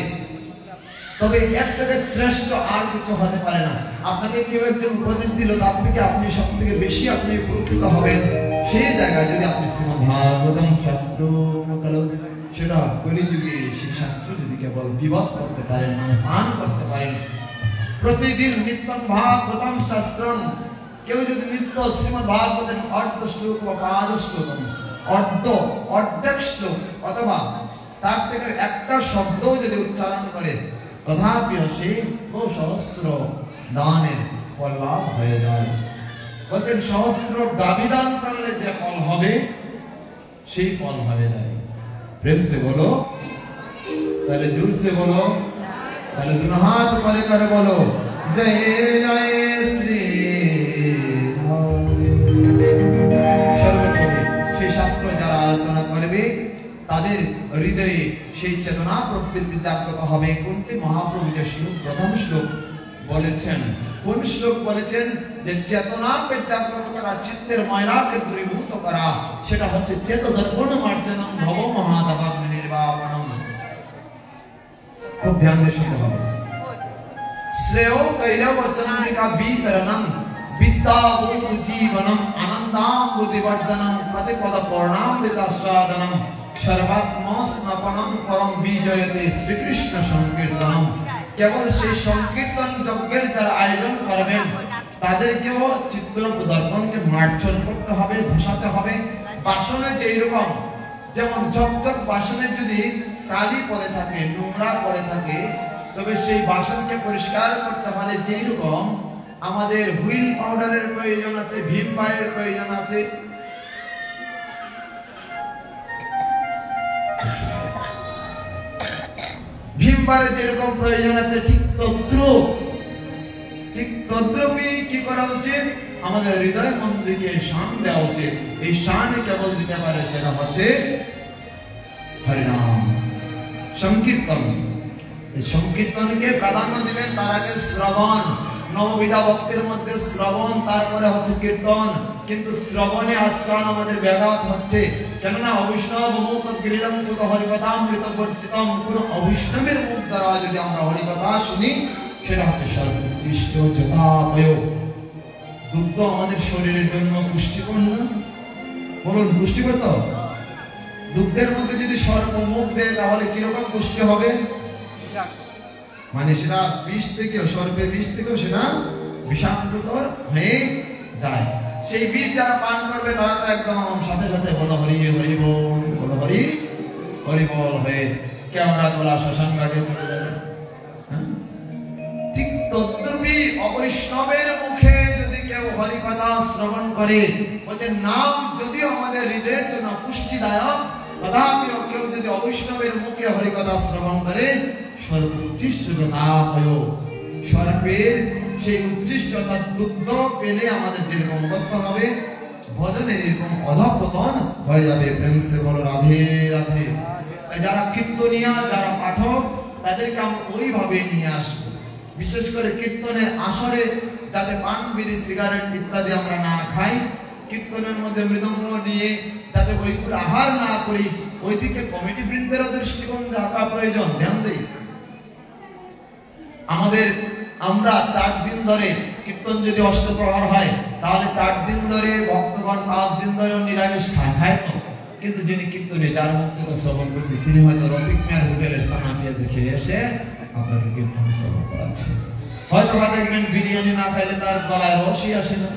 তবে এর থেকে শ্রেষ্ঠ আর কিছু হতে পারে না। আপনাকে কেউ একজন উপদেশ দিল, তার থেকে আপনি সব থেকে বেশি আপনি উপকৃত হবেন। সেই জায়গায় যদি আপনি শ্রীমদ্ ভাগবতম শাস্ত্র সেটা কলিযুগে সেই শাস্ত্র যদি কেবল বিবাদ করতে পারেন, মানে পান করতে পারেন, প্রতিদিন নিত্যম ভাগবতম শাস্ত্রম, কেউ যদি নিত্য শ্রীমদ্ ভাগবতের অর্ধ শ্লোক বা পাদ শ্লোক, অর্ধেক শ্লোক অথবা তার থেকে একটা শব্দ যদি উচ্চারণ করে, তথাপি সে সহস্র দানের ফল লাভ হয়ে যায়। বলছেন সহস্র গাভী দান করলে যে ফল হবে সেই ফল হয়ে যায়। প্রেম সে বলো, তাহলে জোর সে বলো, তাহলে দুনো হাত করে করে বলো জয় জয় শ্রী। সর্বোপরি সেই শাস্ত্র যারা আলোচনা করবে তাদের হৃদয়ে সেই চেতনা প্রবৃত্তি জাগ্রত হবে। কোনটি? মহাপ্রভু যে শ্লোক, প্রথম শ্লোক বলেছেন, কোন শ্লোক বলেছেন? যে চেতনাকে জাগ্রত করা, চিত্তের ময়লাকে দূরীভূত করা, সেটা হচ্ছে চেতদর্পণ মার্জনম ভব মহাদাবাগ্ন নির্বাপনম। খুব ধ্যান দিয়ে শুনতে হবে। শ্রেয় কৈরব চন্দ্রিকা বিতরণম বিদ্যা জীবনম আনন্দামৃতিবর্ধনম প্রতিপদ পর্ণামৃতাস্বাদনম সর্বাত্মস্নপনম পরম বিজয়তে শ্রীকৃষ্ণ সংকীর্তনম। কেবল সেই সংকীর্তন যজ্ঞের যারা আয়োজন করবেন তাদেরকেও চিত্র দর্পণকে মার্জন করতে হবে, ঘোষাতে হবে। বাসনে যেই রকম, যেমন ঝকঝক বাসনে যদি কালি পড়ে থাকে, নোংরা পড়ে থাকে, তবে সেই বাসনকে পরিষ্কার করতে হলে যেই রকম আমাদের হুইল পাউডারের প্রয়োজন আছে, ভীম বারের প্রয়োজন আছে, ভীমবারে যেরকম প্রয়োজন আছে, ঠিক তদ্রুপই কি করা উচিত? আমাদের হৃদয় মন্দিরকে শান দেওয়া উচিত। এই শান কেবল দিতে পারে সেটা হচ্ছে হরিনাম সংকীর্তন। এই সংকীর্তনকে প্রাধান্য দিবেন, তার আগে শ্রবণ। নববিধা ভক্তির মধ্যে শ্রবণ, তারপরে হচ্ছে কীর্তন। কিন্তু শ্রবণে আজকাল আমাদের ব্যাঘাত হচ্ছে, কেননা অবৈষ্ণব মুখ গিরিলম কুত হরিকথামৃত বর্জিতম। কোন অবৈষ্ণবের মুখ দ্বারা যদি আমরা হরিকথা শুনি, সেটা হচ্ছে সর্বোৎকৃষ্ট যথাপয়। দুগ্ধ আমাদের শরীরের জন্য পুষ্টিকর না? বলুন, পুষ্টিকর তো? দুগ্ধের মধ্যে যদি সর্প মুখ দেয় তাহলে কিরকম পুষ্টি হবে? মানে সেটা বিষ থেকেও, সর্পের বিষ থেকেও সেটা বিষাক্ততর হয়ে যায়। সেই বিষ যারা পান করবে তারা তো একদম সাথে সাথে বলো হরি হরি বল, বলো হরি হরি বল হয়ে ক্যামেরা তোলা শ্মশানঘাটে চলে যাবে। ঠিক তদ্রুপি অবৈষ্ণবের মুখে যদি কেউ হরি কথা শ্রবণ করে, বলছে নাম যদিও আমাদের হৃদয়ের জন্য পুষ্টিদায়ক, তথাপি কেউ যদি অবৈষ্ণবের মুখে হরি কথা শ্রবণ করে, সর্বোচ্চিষ্ট যথাপয়, সর্পের সেই উচ্ছিষ্ট অর্থাৎ দুগ্ধ পেলে আমাদের যেরকম অবস্থা হবে, ভজনের এরকম অধঃপতন হয়ে যাবে। প্রেম সে বলো রাধে রাধে। যারা কীর্তনিয়া, যারা পাঠক, তাদেরকে আমরা ওইভাবে নিয়ে আসবো। বিশেষ করে কীর্তনের আসরে যাতে পান, বিড়ি, সিগারেট ইত্যাদি আমরা না খাই, কীর্তনের মধ্যে মৃদঙ্গ নিয়ে যাতে ওইগুলো আহার না করি, ওই দিকে কমিটি বৃন্দেরও দৃষ্টিকোণ রাখা প্রয়োজন। ধ্যান দেই। আমরা 4 দিন ধরে কীর্তন যদি অষ্টপ্রহর হয় তাহলে 4 দিন ধরে ভক্তগণ 5 দিন ধরে নিরামিষ খায় তো, কিন্তু যিনি কীর্তনে যার মুখ থেকে শ্রবণ করছে তিনি হয়তো রফিক মিয়ার হোটেলের সানা পেঁয়াজে খেয়ে এসে আপনাকে কীর্তন শ্রবণ করাচ্ছে। হয়তো দেখবেন বিরিয়ানি না খাইলে তার গলায় রসই আসে না,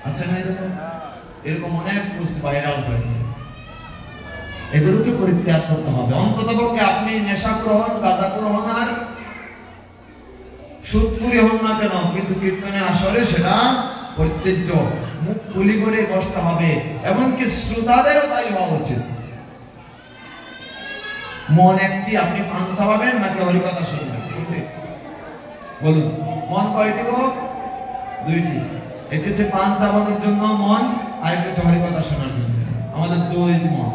আছে না এরকম? এরকম অনেক পোস্ট ভাইরাল হয়েছে। এগুলোকে পরিত্যাগ করতে হবে। অন্ততপক্ষে আপনি নেশা গ্রহণ, গাঁজা গ্রহণ আর সুদপুরি হন না কেন, কিন্তু কীর্তনে আসলে সেটা পরিত্যাজ্য। মুখ খুলি করে বসতে হবে, এমনকি শ্রোতাদেরও তাই হওয়া উচিত। মন একটি, আপনি পান চাবাবেন নাকি হরিকথা শুনবেন? বলুন, মন কয়টি গো? 2টি। একটি হচ্ছে পান চাবানোর জন্য মন, আর একটি হচ্ছে হরিকথা শোনার জন্য। আমাদের 2 মন।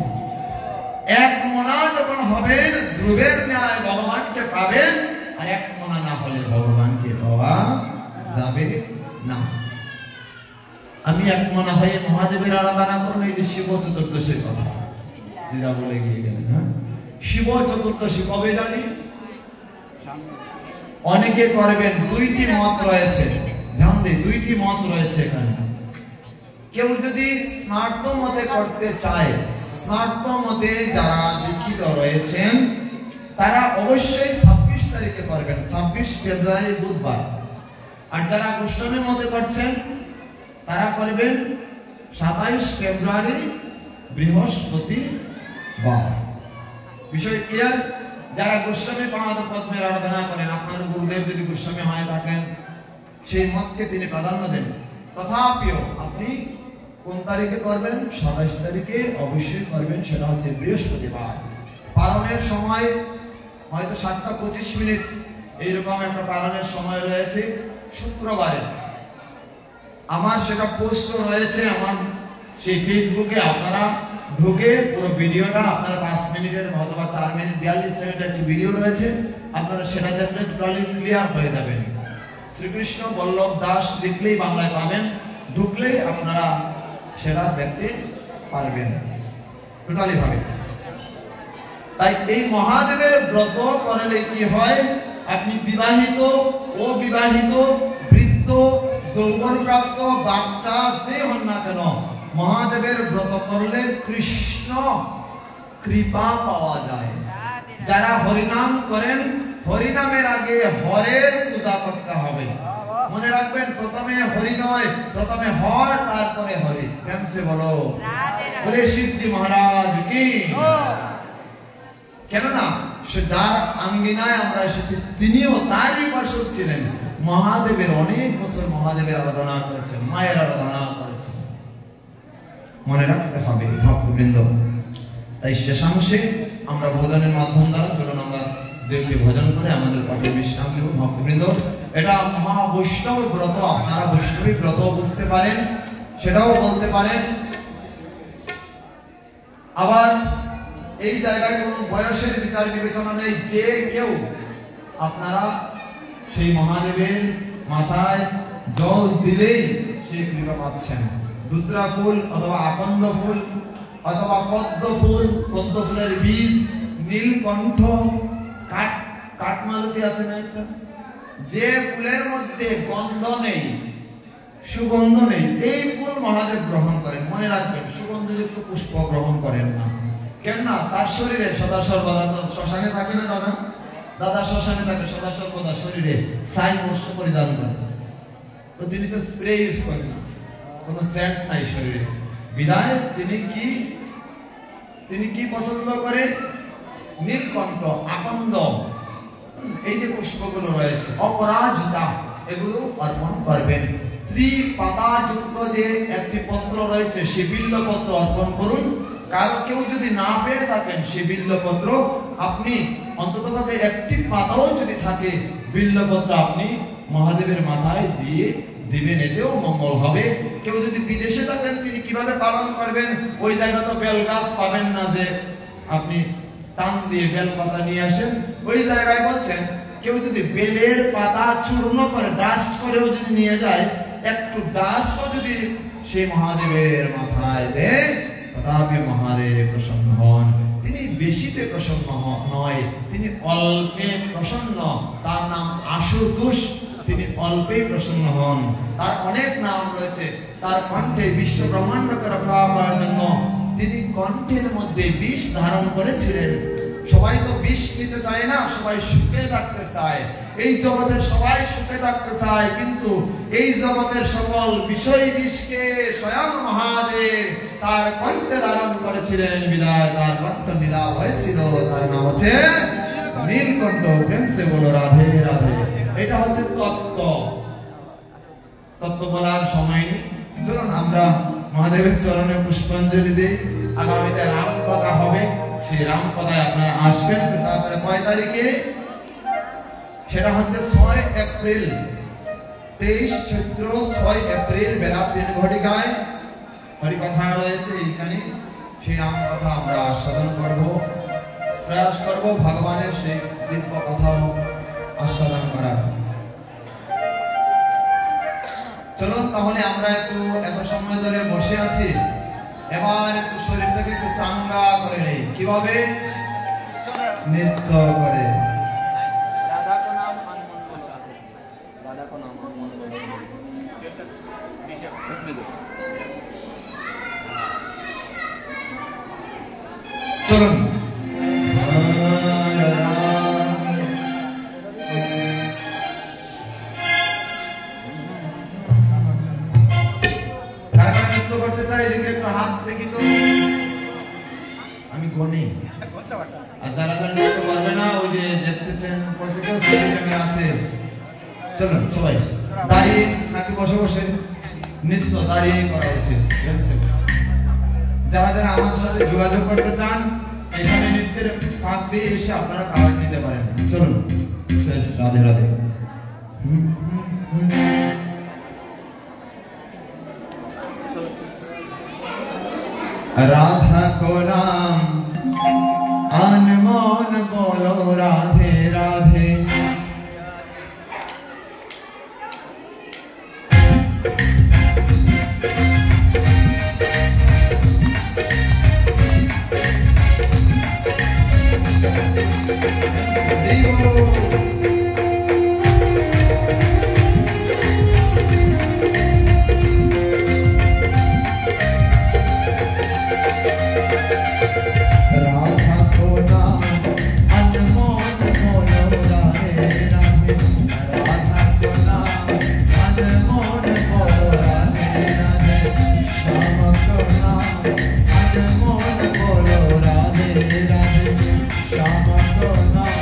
এক মনা যখন হবেন ধ্রুবের ন্যায় ভগবানকে পাবেন, আর এক মনা না হলে ভগবানকে পাওয়া যাবে না। আমি এক মনা হয়ে মহাদেবের আরাধনা করুন, এই যে শিব চতুর্দশীর কথা দিদা বলে গিয়ে গেলেন। হ্যাঁ, শিব চতুর্দশী কবে জানি? অনেকে করবেন। 2টি মত রয়েছে, ধ্যান দিয়ে 2টি মত রয়েছে এখানে। কেউ যদি স্মার্ত মতে করতে চায়, স্মার্ত মতে যারা দীক্ষিত রয়েছেন তারা অবশ্যই 26 তারিখে করবেন, 26 ফেব্রুয়ারি বুধবার। আর যারা গোস্বামী মতে করছেন তারা করবেন 27 ফেব্রুয়ারি বৃহস্পতিবার। বিষয় ক্লিয়ার? যারা গোস্বামী পাদ পদ্মের আরাধনা করেন, আপনার গুরুদেব যদি গোস্বামী হয়ে থাকেন সেই মতকে তিনি প্রাধান্য দেন। তথাপিও আপনি কোন তারিখে করবেন? 27 তারিখে অবশ্যই করবেন, সেটা হচ্ছে বৃহস্পতিবার। পালনের সময় হয়তো 7:25 এইরকম একটা পালনের সময় রয়েছে শুক্রবারে। আমার সেটা পোস্ট রয়েছে আমার সেই ফেসবুকে, আপনারা ঢুকে পুরো ভিডিওটা, আপনারা 5 মিনিটের অথবা 4 মিনিট 42 সেকেন্ডের একটি ভিডিও রয়েছে, আপনারা সেটা দেখলে টোটালি ক্লিয়ার হয়ে যাবেন। শ্রীকৃষ্ণ বল্লভ দাস লিখলেই বাংলায় পাবেন, ঢুকলেই আপনারা সেটা দেখতে পারবেন টোটালি ভাবে। তাই এই মহাদেবের ব্রত করলে কি হয়? আপনি বিবাহিত, অবিবাহিত, বৃদ্ধ, যৌবনপ্রাপ্ত, বাচ্চা যে হন না কেন, মহাদেবের ব্রত করলে কৃষ্ণ কৃপা পাওয়া যায়। যারা হরিনাম করেন, হরিনামের আগে হরের পূজা করতে হবে। মনে রাখবেন, প্রথমে হরি নয়, প্রথমে হর তারপরে হরি। প্রেম সে বলো বলে শিবজি মহারাজ কি। কেননা সে যার আঙ্গিনায় আমরা এসেছি তিনিও তারই উপাসক ছিলেন। মহাদেবের অনেক বছর মহাদেবের আরাধনা করেছেন, মায়ের আরাধনা করেছেন। মনে রাখতে হবে ভক্তবৃন্দ। তাই শেষাংশে আমরা ভোজনের মাধ্যম দ্বারা চলুন আমরা দেবকে ভজন করে আমাদের পাঠে বিশ্রাম দেব। ভক্তবৃন্দ, এটা মহা বৈষ্ণব ব্রত। আপনারা বৈষ্ণবী ব্রত বুঝতে পারেন, সেটাও বলতে পারেন। আবার এই জায়গায় কোনো বয়সের বিচার বিবেচনা নেই। যে কেউ আপনারা সেই মহাদেবের মাথায় জল দিলেই সেই কৃপা পাচ্ছেন। দুদ্রা ফুল অথবা আকন্দ ফুল অথবা পদ্ম ফুল, পদ্ম ফুলের বীজ, নীলকণ্ঠ, কাঠমালতি আছে না একটা, যে ফুলের মধ্যে গন্ধ নেই, সুগন্ধ নেই, এই ফুল মহাদেব গ্রহণ করেন। মনে রাখবেন, সুগন্ধযুক্ত পুষ্প গ্রহণ করেন না। কেননা তার শরীরে সদা সর্বদা, শ্মশানে থাকে না দাদা, দাদা শ্মশানে থাকে, সদা সর্বদা শরীরে ছাই বস্ত্র পরিধান করে, তো তিনি তো স্প্রে ইউজ করেন না, কোনো সেন্ট নাই শরীরে। বিদায় তিনি কি পছন্দ করে? নীলকণ্ঠ, আকন্দ, এই যে পুষ্পগুলো রয়েছে, অপরাজিতা, এগুলো অর্পণ করবেন। ত্রিপাতাযুক্ত যে একটি পত্র রয়েছে, সে বিল্লপত্র অর্পণ করুন। কারো কেউ যদি না পেয়ে থাকেন সে বিল্লপত্র আপনি অন্ততপক্ষে একটি পাতাও যদি থাকে, বিল্লপত্র আপনি মহাদেবের মাথায় দিয়ে দিবেন, এতেও মঙ্গল হবে। কেউ যদি বিদেশে থাকেন তিনি কিভাবে পালন করবেন? ওই জায়গা তো বেল গাছ পাবেন না যে আপনি টান দিয়ে বেল পাতা নিয়ে আসেন। ওই জায়গায় বলছেন কেউ যদি বেলের পাতা চূর্ণ করে ডাস্ট করেও যদি নিয়ে যায়, একটু ডাস্টও যদি সেই মহাদেবের মাথায় দেয়, তথাপি মহাদেব প্রসন্ন হন। তিনি বেশিতে প্রসন্ন নয়, তিনি অল্পে প্রসন্ন। তার নাম আশুতোষ। তিনি অল্পেই প্রসন্ন হন। তার অনেক নাম রয়েছে, তার কণ্ঠে বিশ্ব ব্রহ্মাণ্ডকে রক্ষা করার জন্য তিনি কণ্ঠের মধ্যে বিষ ধারণ করেছিলেন। সবাই তো বিষ নিতে চায় না, সবাই সুখে থাকতে চায়। এই জগতের সবাই সুখে থাকতে চায়, কিন্তু এই জগতের সকল বিষয় বিষকে স্বয়ং মহাদেব তার কণ্ঠে ধারণ করেছিলেন, বিদায় তার কণ্ঠ নীলাভ হয়েছিল। তার নাম হচ্ছে নীলকণ্ঠ। প্রেম সে বলো রাধে রাধে। এটা হচ্ছে তত্ত্ব। তত্ত্ব বলার সময় নেই, চলুন আমরা মহাদেবের চরণে পুষ্পাঞ্জলি দিই। আগামীতে রাম কথা হবে, সেই রাম কথায় আপনারা আসবেন। তারপরে কয় তারিখে? সেটা হচ্ছে 6 এপ্রিল, 23 চৈত্র 6 এপ্রিল বেলা 3 ঘটিকায় হরিকথা রয়েছে এইখানে। সেই রাম কথা আমরা আস্বাদন করব, প্রয়াস করব ভগবানের সেই দিব্য কথাও আস্বাদন করার। চলুন তাহলে আমরা একটু এত সময় ধরে বসে আছি, এবার একটু শরীরটাকে একটু চাঙ্গা করে নেই। কিভাবে? নৃত্য করে। राधा को नाम अनमोल बोलो, राधा को नाम अनमोल बोलो। চলুন নৃত্য করতে চাই, এদিকে একটু হাত দেখি তো, আমি গনি। আর যারা যারা নৃত্য করবে না, ওই যে দেখতেছেন পরিচিত সিস্টেমে আছে। চলুন সবাই দাঁড়িয়ে নাকি বসে বসে নৃত্য দাঁড়িয়ে করা উচিত। যারা যারা আমার সাথে যোগাযোগ করতে চান, এখানে নৃত্যের ফাঁক দিয়ে এসে আপনারা কাজ নিতে পারেন। চলুন, রাধে রাধে। राधा को नाम अनमोल बोलो, राधे राधे। श्याम को नाम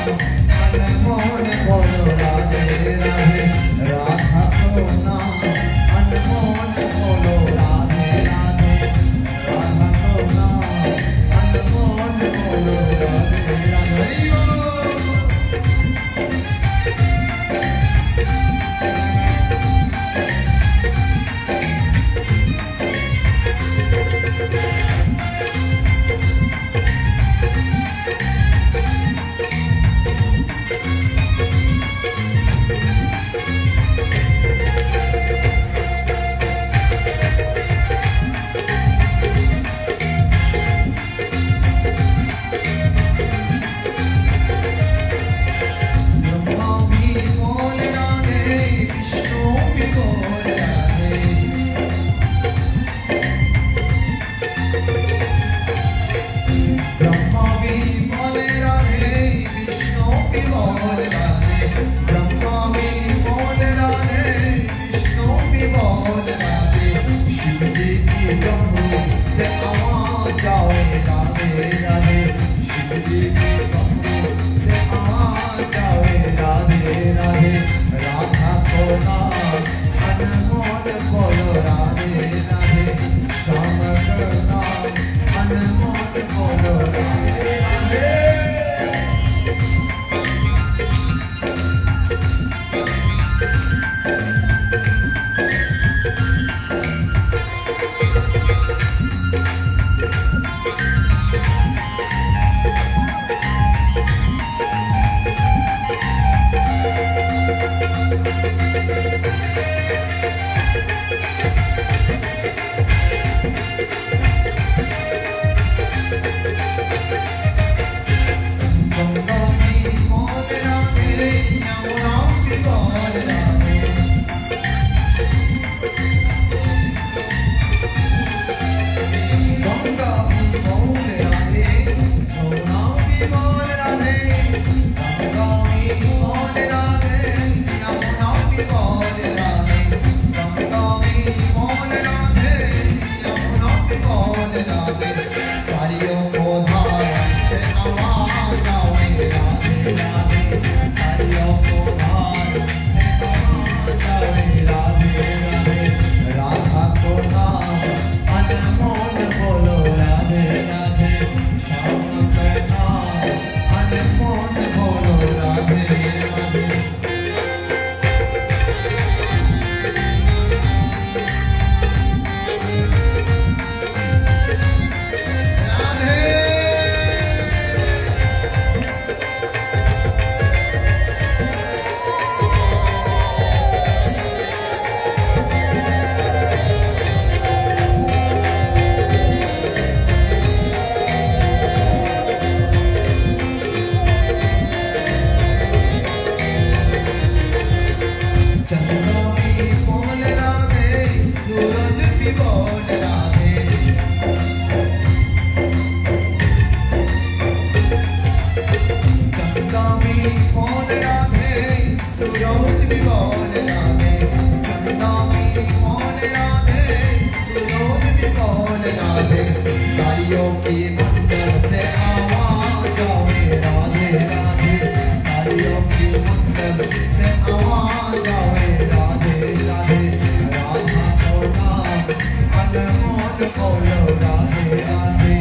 बोलो राधे राधे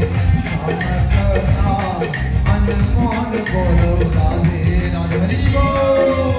श्याम करना अनमोल बोलो राधे राधे हरि बोल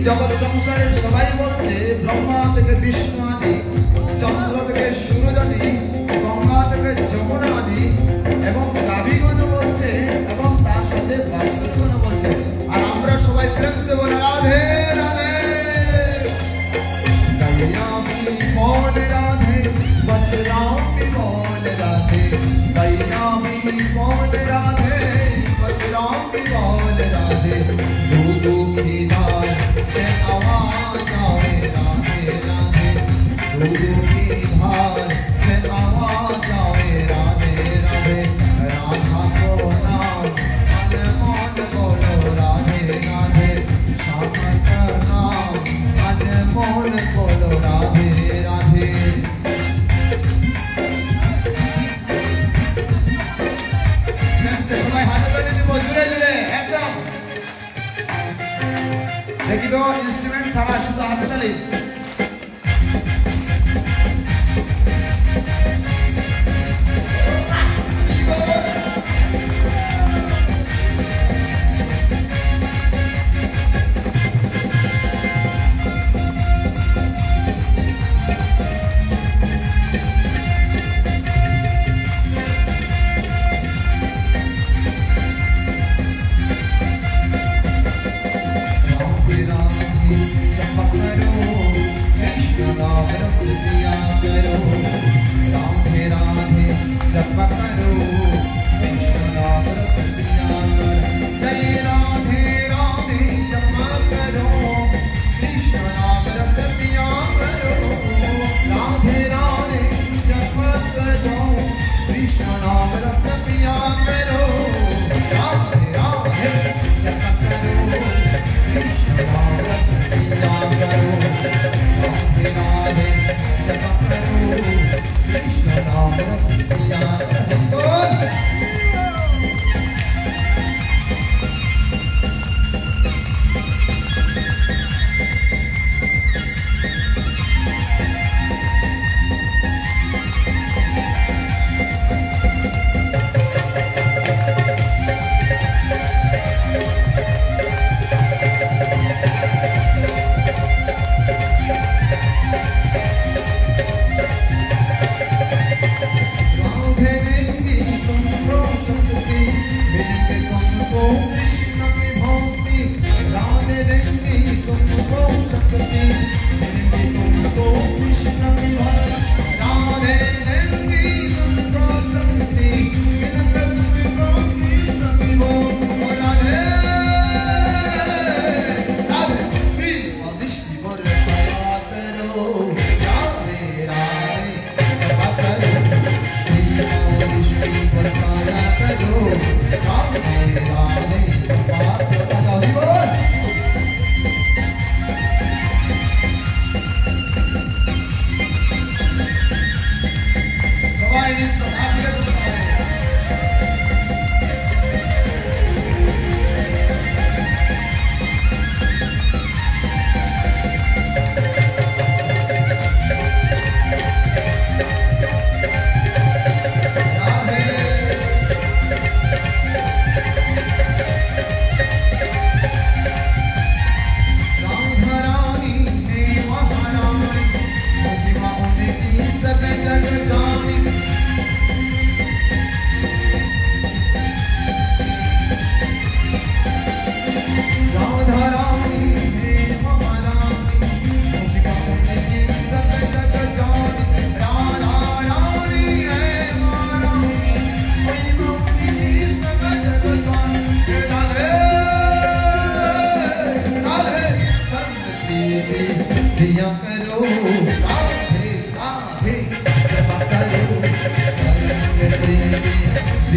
जगत संसार सबाई बोलছে ब्रह्मा থেকে विष्णु आदि चंद्र থেকে सूरज आदि गंगा থেকে যমুনা आदि এবং গাভীগণ বলছে এবং তার সাথে বাছুরগণ বলছে আর আমরা সবাই প্রেম से বলে রাধে রাধে गैया भी बोल राधे बछड़ा भी बोल राधे गैया भी बोल राधे बछड़ा भी बोल राधे दूध की धार से आवाज आए राधे राधे दूध की धार से आवाज आए राधे राधे राधा को नाम अनमोल बोलो राधे राधे श्याम का नाम अनमोल बोलो राधे राधे সবাই হাতে ধরে দিব জুড়ে জুড়ে একদম দেখি তো ইনস্ট্রুমেন্ট ছাড়া শুধু হাতে তালি चमक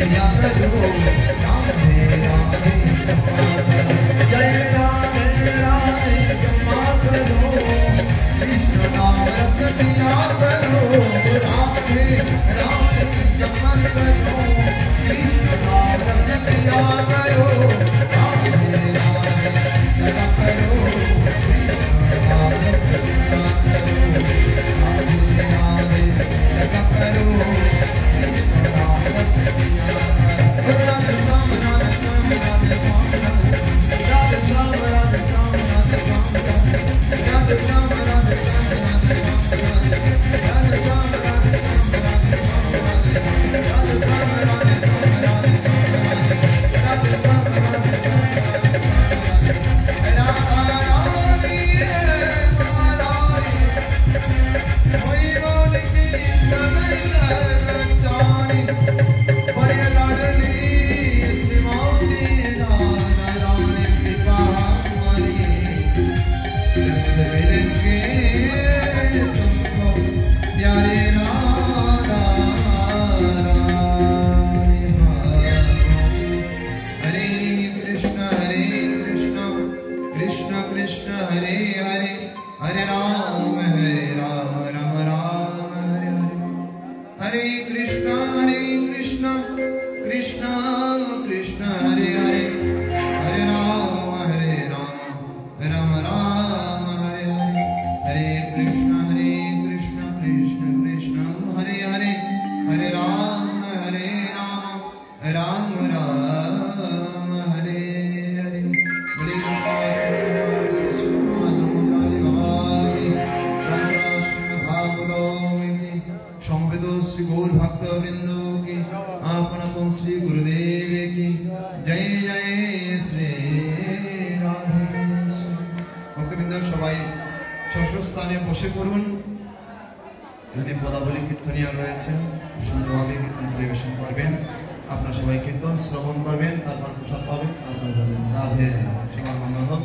जिया करो राधे राधे जपा करो जय राधे राधे जपा करो कृष्ण नाम रस पिया करो राधे राधे जपा करो कृष्ण नाम रस पिया करो राधे राधे जपा करो कृष्ण नाम रस पिया करो राधे राधे जपा करो कृष्ण नाम रस पिया करो राधे श्याम राधे श्याम राधे श्याम राधे श्याम राधे श्याम राधे श्याम राधे श्याम राधे श्याम राधे श्याम राधे श्याम राधे श्याम राधे राधे श्याम राधे श्याम राधे राधे श्याम राधे श्याम আপনারা সবাই কীর্তন শ্রবণ করবেন, তারপর প্রসাদ পাবেন, আপনারা যাবেন। রাধে সবার মঙ্গল হোক।